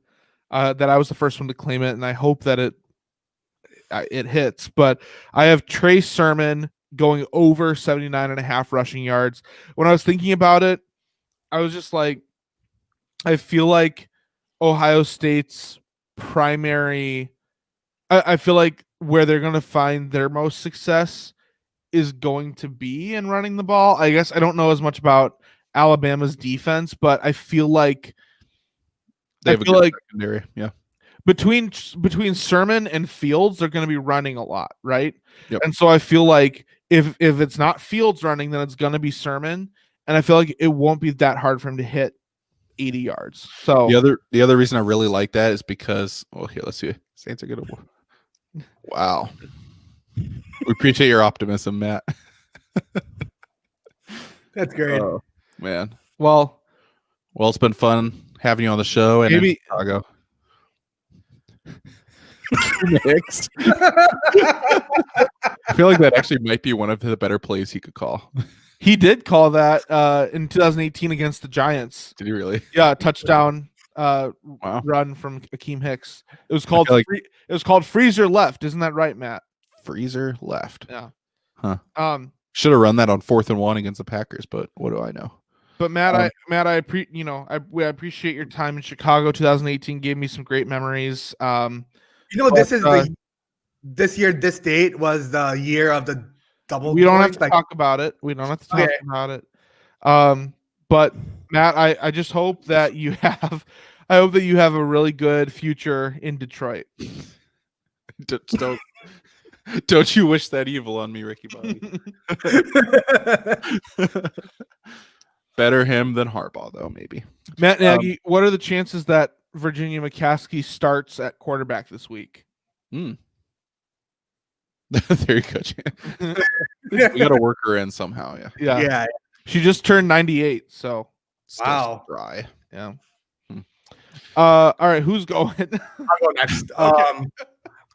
That I was the first one to claim it, and I hope that it hits. But I have Trey Sermon going over 79.5 rushing yards. When I was thinking about it, I was just like, I feel like Ohio State's primary, I feel like where they're going to find their most success is going to be in running the ball. I guess I don't know as much about Alabama's defense, but I feel like they have a good secondary. Yeah. Between Sermon and Fields, they're going to be running a lot, right? Yep. And so I feel like if it's not Fields running, then it's going to be Sermon, and I feel like it won't be that hard for him to hit 80 yards. So the other reason I really like that is because, well, here, let's see. Saints are good. Wow. We appreciate your optimism, Matt. That's great. Oh, man. Well, it's been fun having you on the show and maybe in Chicago. Mix. I feel like that actually might be one of the better plays he could call. He did call that in 2018 against the Giants. Did he really? Yeah, touchdown. Wow. run from Akeem Hicks. It was called like- it was called Freezer Left. Isn't that right, Matt? Freezer left. Yeah. Huh. Should have run that on 4th and 1 against the Packers, but what do I know? But Matt, I appreciate your time in Chicago. 2018 gave me some great memories. This is this year. This date was the year of the double. We don't have points, to talk about it. We don't have to talk about it. But Matt, I just hope that you have. I hope that you have a really good future in Detroit. Don't you wish that evil on me, Ricky Bobby? Better him than Harbaugh, though, maybe. Matt Nagy, what are the chances that Virginia McCaskey starts at quarterback this week? Very good. We got to work her in somehow. Yeah. She just turned 98, so wow, dry. Yeah. All right, who's going? I'll go next.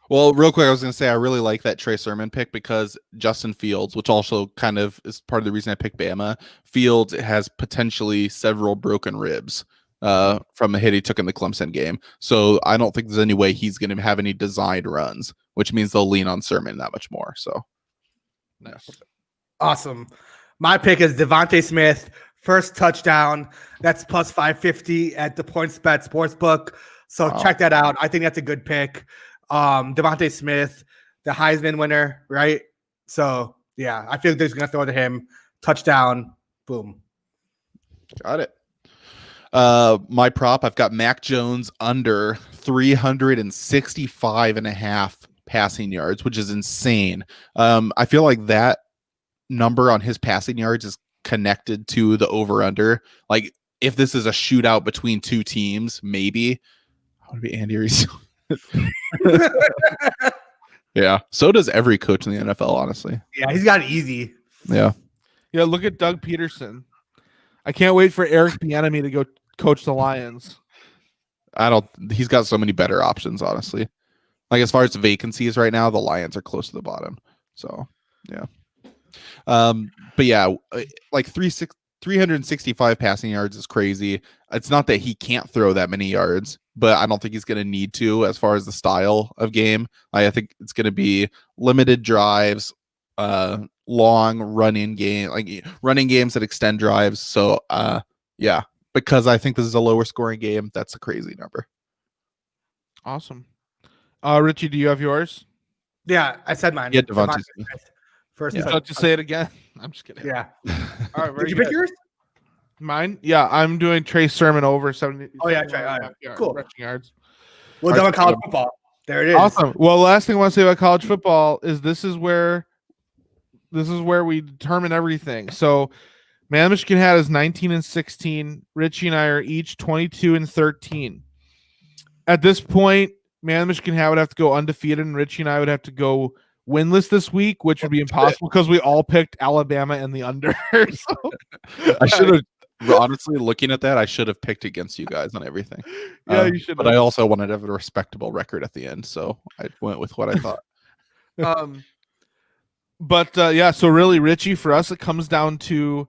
Well, real quick, I was going to say I really like that Trey Sermon pick because Justin Fields, which also kind of is part of the reason I picked Bama, Fields has potentially several broken ribs from a hit he took in the Clemson game. So I don't think there's any way he's going to have any designed runs, which means they'll lean on Sermon that much more. So, nice. Awesome. My pick is Devontae Smith, first touchdown. That's plus 550 at the PointsBet Sportsbook. So check that out. I think that's a good pick. Devontae Smith, the Heisman winner, right? So yeah, I feel like they're going to throw to him. Touchdown, boom. Got it. My prop, I've got Mac Jones under 365.5 passing yards, which is insane. I feel like that number on his passing yards is connected to the over-under. Like, if this is a shootout between two teams, maybe. I want to be Andy Reid. Yeah, so does every coach in the NFL, honestly. Yeah, he's got it easy. Yeah, look at Doug Peterson. I can't wait for Eric Bieniemy to go coach the Lions. He's got so many better options, honestly. Like, as far as vacancies right now, the Lions are close to the bottom. So, yeah. But yeah, like 365 passing yards is crazy. It's not that he can't throw that many yards, but I don't think he's going to need to as far as the style of game. I think it's going to be limited drives, long running games that extend drives. So, yeah, because I think this is a lower scoring game. That's a crazy number. Awesome. Richie, do you have yours? Yeah, I said mine. Yeah, Devontae Smith. First, yeah. Just say it again. I'm just kidding. Yeah. All right. Did you pick yours? Mine? Yeah, I'm doing Trey Sermon over 70. Oh yeah, Trey. Cool. Rushing yards. Well done with college football. There it is. Awesome. Well, last thing I want to say about college football is this is where we determine everything. So, Man Michigan had is 19-16. Richie and I are each 22-13. At this point, Man Michigan would have to go undefeated, and Richie and I would have to go winless this week, which would be impossible because we all picked Alabama and the under. So, I should have, honestly, looking at that, I should have picked against you guys on everything. Yeah, you should. But I also wanted to have a respectable record at the end, so I went with what I thought. Yeah, so really, Richie, for us, it comes down to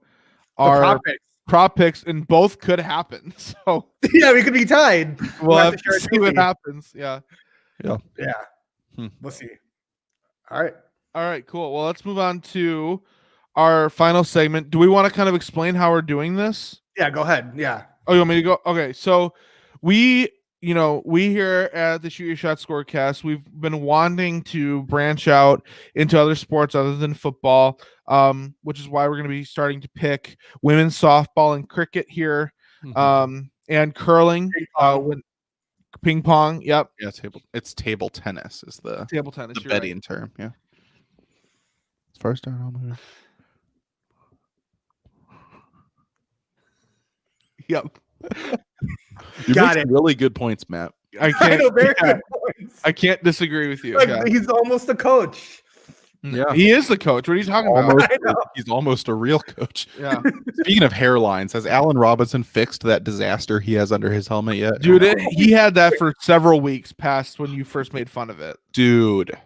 our prop picks, and both could happen. So yeah, we could be tied. We'll have to see what happens. Yeah. We'll see. All right, cool. Well, let's move on to our final segment. Do we want to kind of explain how we're doing this? Yeah, go ahead. Yeah. Oh, you want me to go? Okay, so we here at the Shoot Your Shot Scorecast, we've been wanting to branch out into other sports other than football, which is why we're going to be starting to pick women's softball and cricket here, and curling. Ping pong. Yep. Yeah, it's table tennis is the table tennis. The betting term. Yeah. As far as down, yep. You got it. Really good points, Matt. I can't disagree with you. Like, he's almost a coach. Yeah, he is the coach. What are you talking about? He's almost a real coach. Yeah. Speaking of hairlines, has Allen Robinson fixed that disaster he has under his helmet yet? Dude, he had that for several weeks past when you first made fun of it. Dude,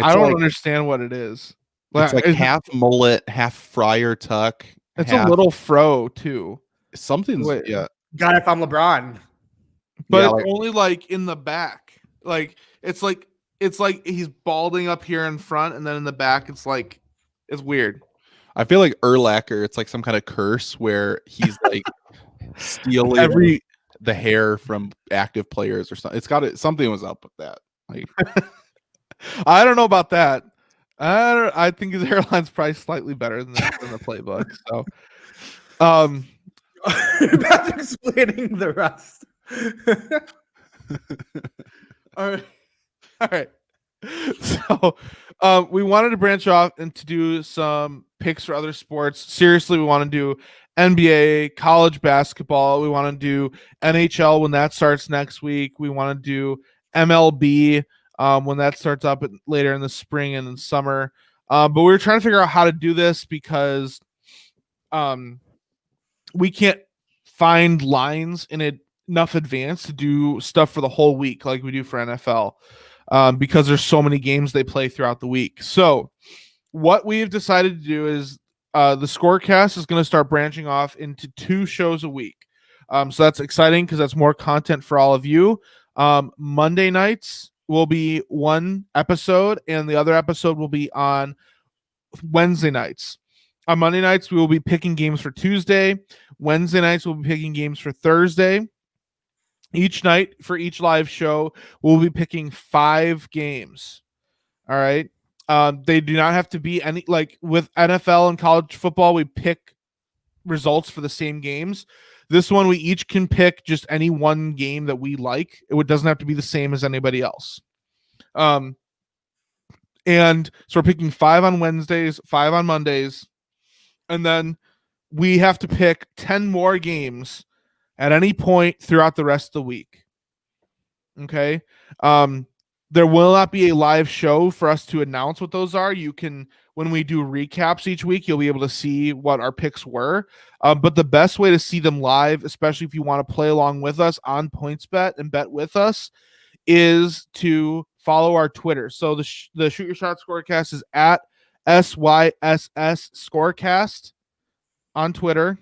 I don't understand what it is. It's like half mullet, half friar tuck. It's a little fro too. Something's yeah. God, if I'm LeBron. but Yeah, it's like- only like in the back. Like it's like he's balding up here in front, and then in the back it's weird. I feel like Urlacher, it's like some kind of curse where he's like stealing the hair from active players or something. Something was up with that. Like, I don't know about that. I think his hairline's probably slightly better than the playbook. So, About explaining the rest. all right. So, we wanted to branch off and to do some picks for other sports. Seriously, we want to do NBA, college basketball. We want to do NHL when that starts next week. We want to do MLB when that starts up later in the spring and in summer. But we were trying to figure out how to do this because we can't find lines in enough advance to do stuff for the whole week like we do for NFL. Because there's so many games they play throughout the week. So what we've decided to do is the Scorecast is going to start branching off into 2 shows a week. So that's exciting because that's more content for all of you. Monday nights will be 1 episode, and the other episode will be on Wednesday nights. On Monday nights, we will be picking games for Tuesday. Wednesday nights, we'll be picking games for Thursday. Each night for each live show, we'll be picking 5 games. All right. They do not have to be any, like with NFL and college football, we pick results for the same games. This one, we each can pick just any one game that we like. It doesn't have to be the same as anybody else. And so we're picking 5 on Wednesdays, 5 on Mondays, and then we have to pick 10 more games at any point throughout the rest of the week. Okay. There will not be a live show for us to announce what those are. You can, when we do recaps each week, you'll be able to see what our picks were. But the best way to see them live, especially if you want to play along with us on PointsBet and bet with us, is to follow our Twitter. So the Shoot Your Shot Scorecast is at SYSS Scorecast on Twitter.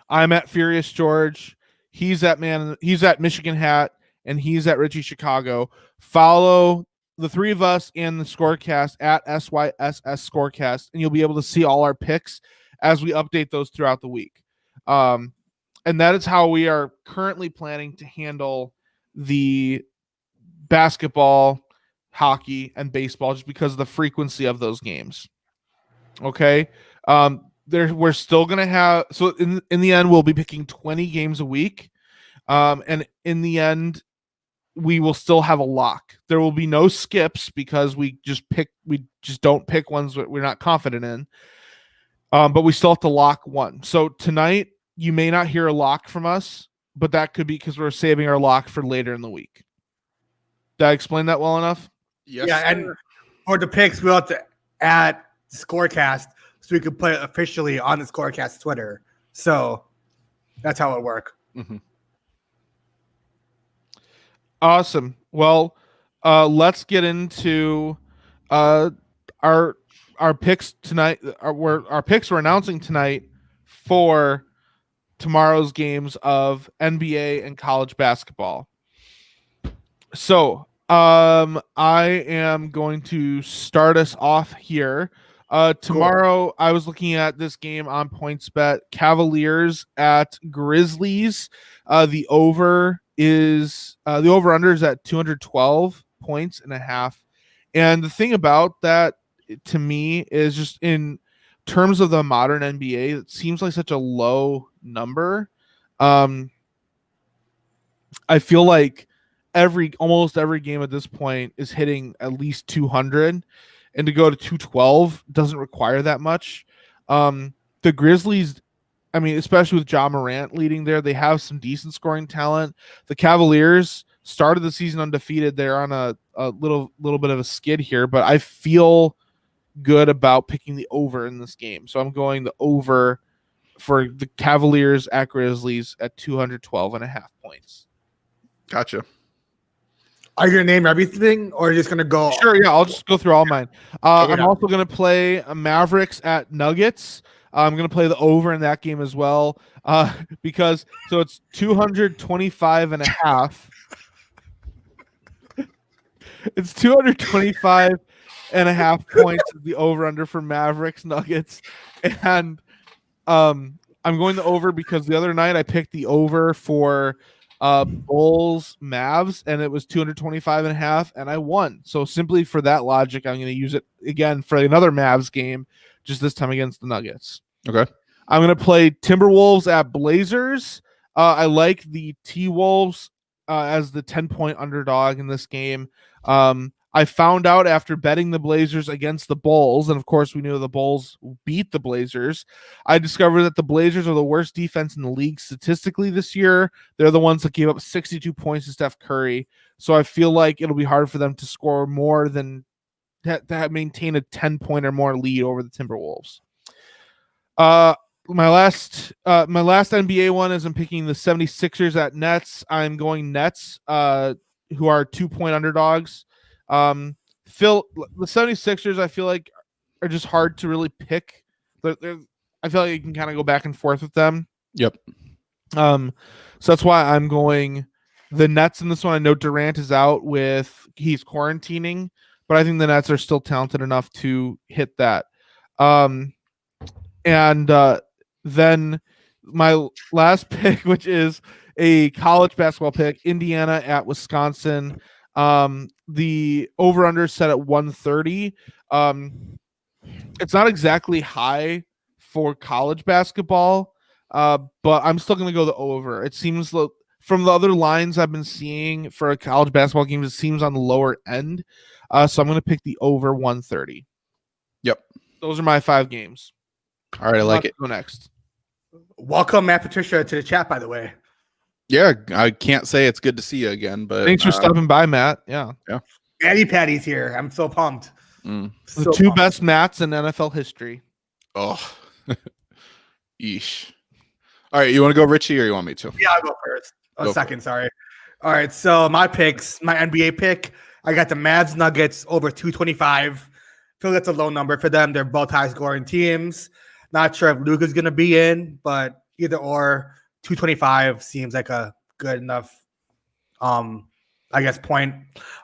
I'm at Furious George. He's at Michigan Hat, and he's at Richie Chicago. Follow the 3 of us and the Scorecast at SYSS Scorecast, and you'll be able to see all our picks as we update those throughout the week. And that is how we are currently planning to handle the basketball, hockey, and baseball, just because of the frequency of those games. Okay. We're still gonna have, so in the end we'll be picking 20 games a week, and in the end we will still have a lock. There will be no skips because we just don't pick ones that we're not confident in, but we still have to lock one. So tonight you may not hear a lock from us, but that could be because we're saving our lock for later in the week. Did I explain that well enough? yes, Yeah, and for the picks, we'll have to add Scorecast so we can put it officially on the Scorecast Twitter. So that's how it works. Mm-hmm. Awesome. Well, let's get into our picks tonight. Our picks we're announcing tonight for tomorrow's games of NBA and college basketball. So, I am going to start us off here. Tomorrow, I was looking at this game on PointsBet. Cavaliers at Grizzlies. The over under is at 212 points and a half. And the thing about that to me is just in terms of the modern NBA, it seems like such a low number. I feel like almost every game at this point is hitting at least 200, and to go to 212 doesn't require that much. The Grizzlies, I mean, especially with Ja Morant leading there, they have some decent scoring talent. The Cavaliers started the season undefeated. They're on a little bit of a skid here, but I feel good about picking the over in this game. So I'm going the over for the Cavaliers at Grizzlies at 212.5 points. Gotcha. Are you going to name everything, or are you just going to go? Sure, yeah, I'll just go through all mine. Okay. I'm also going to play Mavericks at Nuggets. I'm going to play the over in that game as well because it's 225 and a half. It's 225 and a half points of the over under for Mavericks Nuggets. And I'm going the over because the other night I picked the over for Bulls Mavs and it was 225 and a half and I won. So simply for that logic, I'm going to use it again for another Mavs game, just this time against the Nuggets. Okay. I'm going to play Timberwolves at Blazers. I like the T-Wolves as the 10-point underdog in this game. I found out after betting the Blazers against the Bulls, and of course we knew the Bulls beat the Blazers, I discovered that the Blazers are the worst defense in the league statistically this year. They're the ones that gave up 62 points to Steph Curry. So I feel like it'll be hard for them to score more than to maintain a 10-point or more lead over the Timberwolves. My last NBA one is I'm picking the 76ers at Nets. I'm going Nets, who are 2-point underdogs. The 76ers, I feel like, are just hard to really pick. I feel like you can kind of go back and forth with them. Yep. So that's why I'm going the Nets in this one. I know Durant is out he's quarantining, but I think the Nets are still talented enough to hit that. Then my last pick, which is a college basketball pick, Indiana at Wisconsin. The over-under set at 130. It's not exactly high for college basketball, but I'm still going to go the over. It seems from the other lines I've been seeing for a college basketball game, it seems on the lower end. So I'm going to pick the over 130. Yep. Those are my 5 games. All right, I like it. Go next. Welcome, Matt Patricia, to the chat, by the way. Yeah, I can't say it's good to see you again, but thanks for stopping by, Matt. Yeah. Matty Patty's here. I'm so pumped. The two best Matts in NFL history. Oh, yeesh. All right, you want to go, Richie, or you want me to? Yeah, I'll go first. Second, sorry. All right, so my picks, my NBA pick, I got the Mavs Nuggets over 225. I feel that's a low number for them. They're both high-scoring teams. Not sure if Luka's going to be in, but either or, 225 seems like a good enough, point.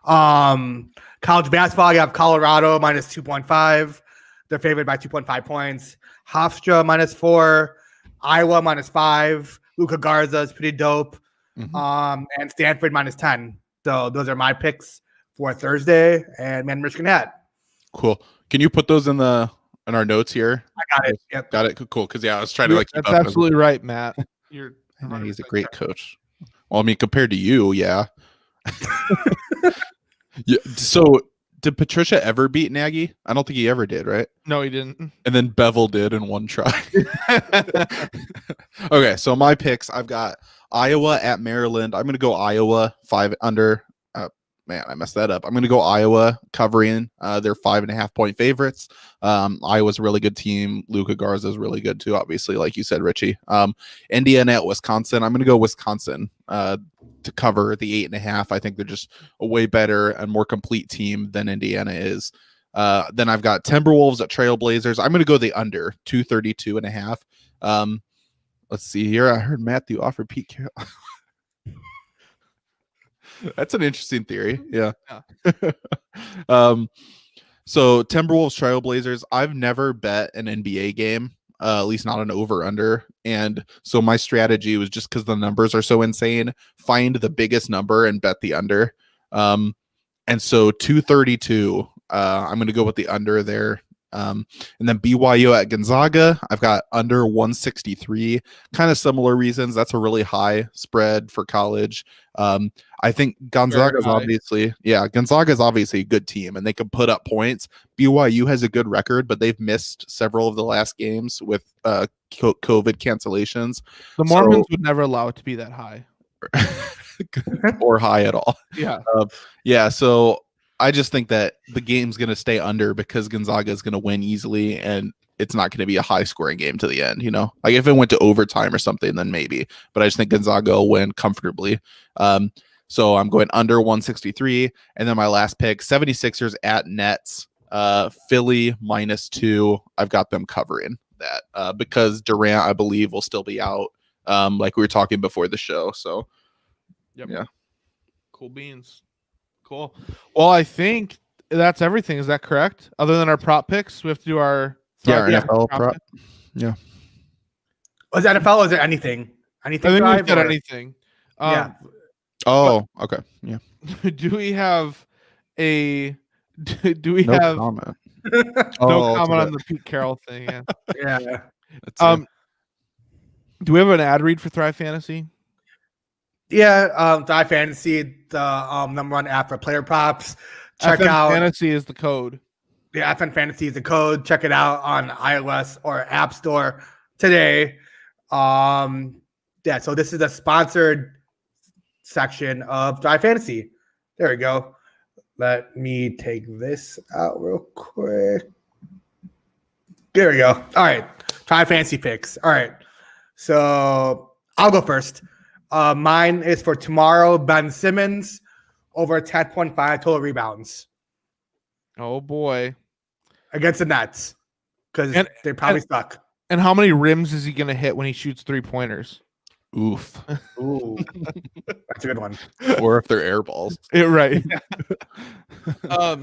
College basketball, I have Colorado minus 2.5. They're favored by 2.5 points. Hofstra minus 4. Iowa minus 5. Luka Garza is pretty dope. Mm-hmm. And Stanford minus 10. So those are my picks for Thursday and Man Michigan hat. Cool. Can you put those in our notes here? I got it. Yep. Got it. Cool. Because I was trying to keep That's up absolutely right, Matt. I know he's a great coach. Well, I mean, compared to you, yeah. Yeah. So, did Patricia ever beat Nagy? I don't think he ever did, right? No, he didn't. And then Bevel did in one try. Okay, so my picks, I've got Iowa at Maryland. I'm going to go Iowa 5 under. Man, I messed that up. I'm going to go Iowa covering. They're 5.5 point favorites. Iowa's a really good team. Luka Garza is really good too, obviously, like you said, Richie. Indiana at Wisconsin. I'm going to go Wisconsin to cover the 8.5. I think they're just a way better and more complete team than Indiana is. Then I've got Timberwolves at Trailblazers. I'm going to go the under 232.5. Let's see here. I heard Matthew offer Pete Carroll. That's an interesting theory. Yeah. So Timberwolves Trailblazers. I've never bet an NBA game, at least not an over/under. And so my strategy was just because the numbers are so insane, find the biggest number and bet the under. And so 232. I'm going to go with the under there. And then BYU at Gonzaga, I've got under 163, kind of similar reasons. That's a really high spread for college. I think Gonzaga is obviously a good team and they can put up points. BYU has a good record, but they've missed several of the last games with COVID cancellations. The Mormons would never allow it to be that high or high at all. Yeah. So I just think that the game's going to stay under because Gonzaga is going to win easily and it's not going to be a high scoring game to the end, you know? Like if it went to overtime or something, then maybe. But I just think Gonzaga will win comfortably. So I'm going under 163. And then my last pick, 76ers at Nets. Philly -2. I've got them covering. that because Durant, I believe, will still be out, like we were talking before the show. So, Yep. yeah. Cool beans. Cool. Well, I think that's everything. Is that correct? Other than our prop picks, we have to do our Our Yeah. NFL prop. pick. Yeah. Was it NFL? Or is there anything? I Anything? think we've Thrive, got or- anything. Yeah. Oh, okay. Yeah. Do we have a? Do we No have comment. no Oh, comment to on the Pete Carroll thing? Yeah. Yeah. that's Do we have an ad read for Thrive Fantasy? Yeah. Thrive Fantasy, the #1 app for player props. Check FN out Fantasy is the code. the FN Fantasy is the code. Check it out on iOS or App Store today. Yeah, so this is a sponsored section of Thrive Fantasy. There we go. Let me take this out real quick. There we go. All right. Thrive Fantasy picks. All right. So I'll go first. Mine is for tomorrow, Ben Simmons over 10.5 total rebounds Oh boy! against the Nets because And- they probably suck. And how many rims is he going to hit when he shoots 3-pointers? oof. Ooh, that's a good one. Or if they're air balls. Right. All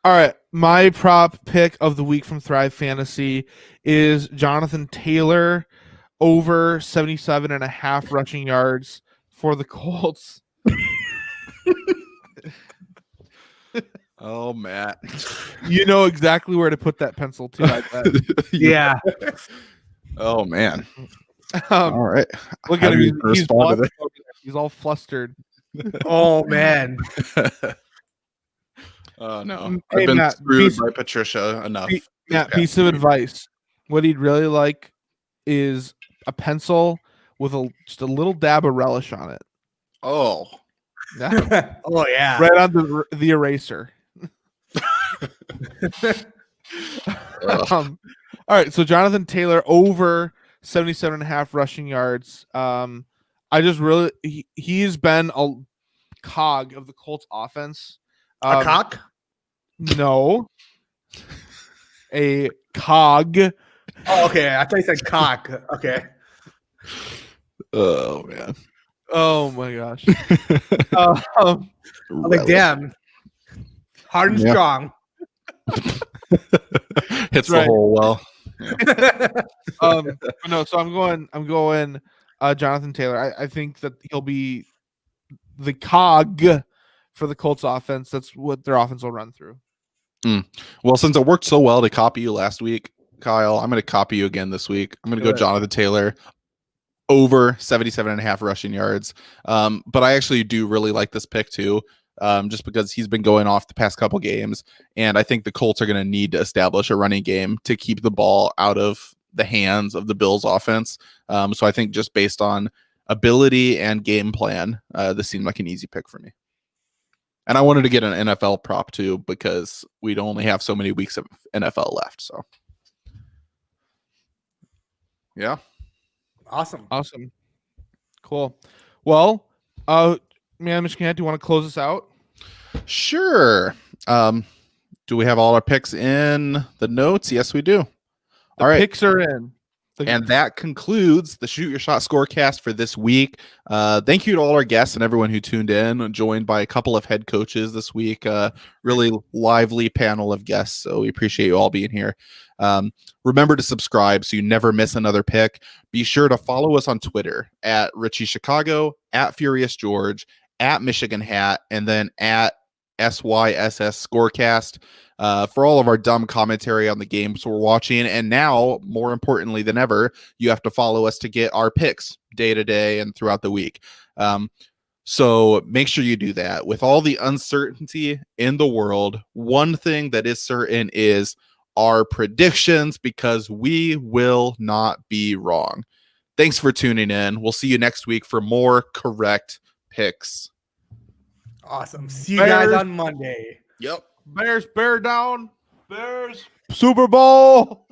right. My prop pick of the week from Thrive Fantasy is Jonathan Taylor over 77.5 rushing yards for the Colts. Oh, Matt. You know exactly where to put that pencil too. I bet. Yeah. Oh, man. Um, All right. look How at him. do you He's respond to blushing over there. He's all flustered. Oh man. Oh, no. Hey, I've been Matt, screwed piece- by Patricia enough. Matt, this piece past of week. advice. What he'd really like is a pencil with just a little dab of relish on it. Oh. Yeah. Oh yeah. Right on the eraser. Ugh. All right, so Jonathan Taylor over 77.5 rushing yards. I just really he's been a cog of the Colts offense. A cock? No. A cog. Oh, okay. I thought you said cock. Okay. Oh, man. Oh my gosh. I'm like, damn. Hard and Yeah. strong. Hits right. the hole well. But no, so I'm going Jonathan Taylor. I think that he'll be the cog for the Colts offense. That's what their offense will run through. Well, since it worked so well to copy you last week, Kyle, I'm going to copy you again this week. I'm going to go Good. Jonathan Taylor over 77.5 rushing yards. But I actually do really like this pick too, just because he's been going off the past couple games. And I think the Colts are going to need to establish a running game to keep the ball out of the hands of the Bills offense. So I think just based on ability and game plan, this seemed like an easy pick for me. And I wanted to get an NFL prop too, because we'd only have so many weeks of NFL left. So, yeah. Awesome. Awesome. Cool. Well, man, Michigan, do you want to close us out? Sure. Do we have all our picks in the notes? Yes, we do. The All right. picks are in. And that concludes the Shoot Your Shot Scorecast for this week. Thank you to all our guests and everyone who tuned in, joined by a couple of head coaches this week. Really lively panel of guests. So we appreciate you all being here. Remember to subscribe so you never miss another pick. Be sure to follow us on Twitter at Richie Chicago, at Furious George, at Michigan Hat, and then at SYSS Scorecast. For all of our dumb commentary on the games we're watching. And now, more importantly than ever, you have to follow us to get our picks day to day and throughout the week. So make sure you do that. With all the uncertainty in the world, one thing that is certain is our predictions, because we will not be wrong. Thanks for tuning in. We'll see you next week for more correct picks. Awesome. See you guys Bears. on Monday. Yep. Bears, bear down. Bears, Super Bowl.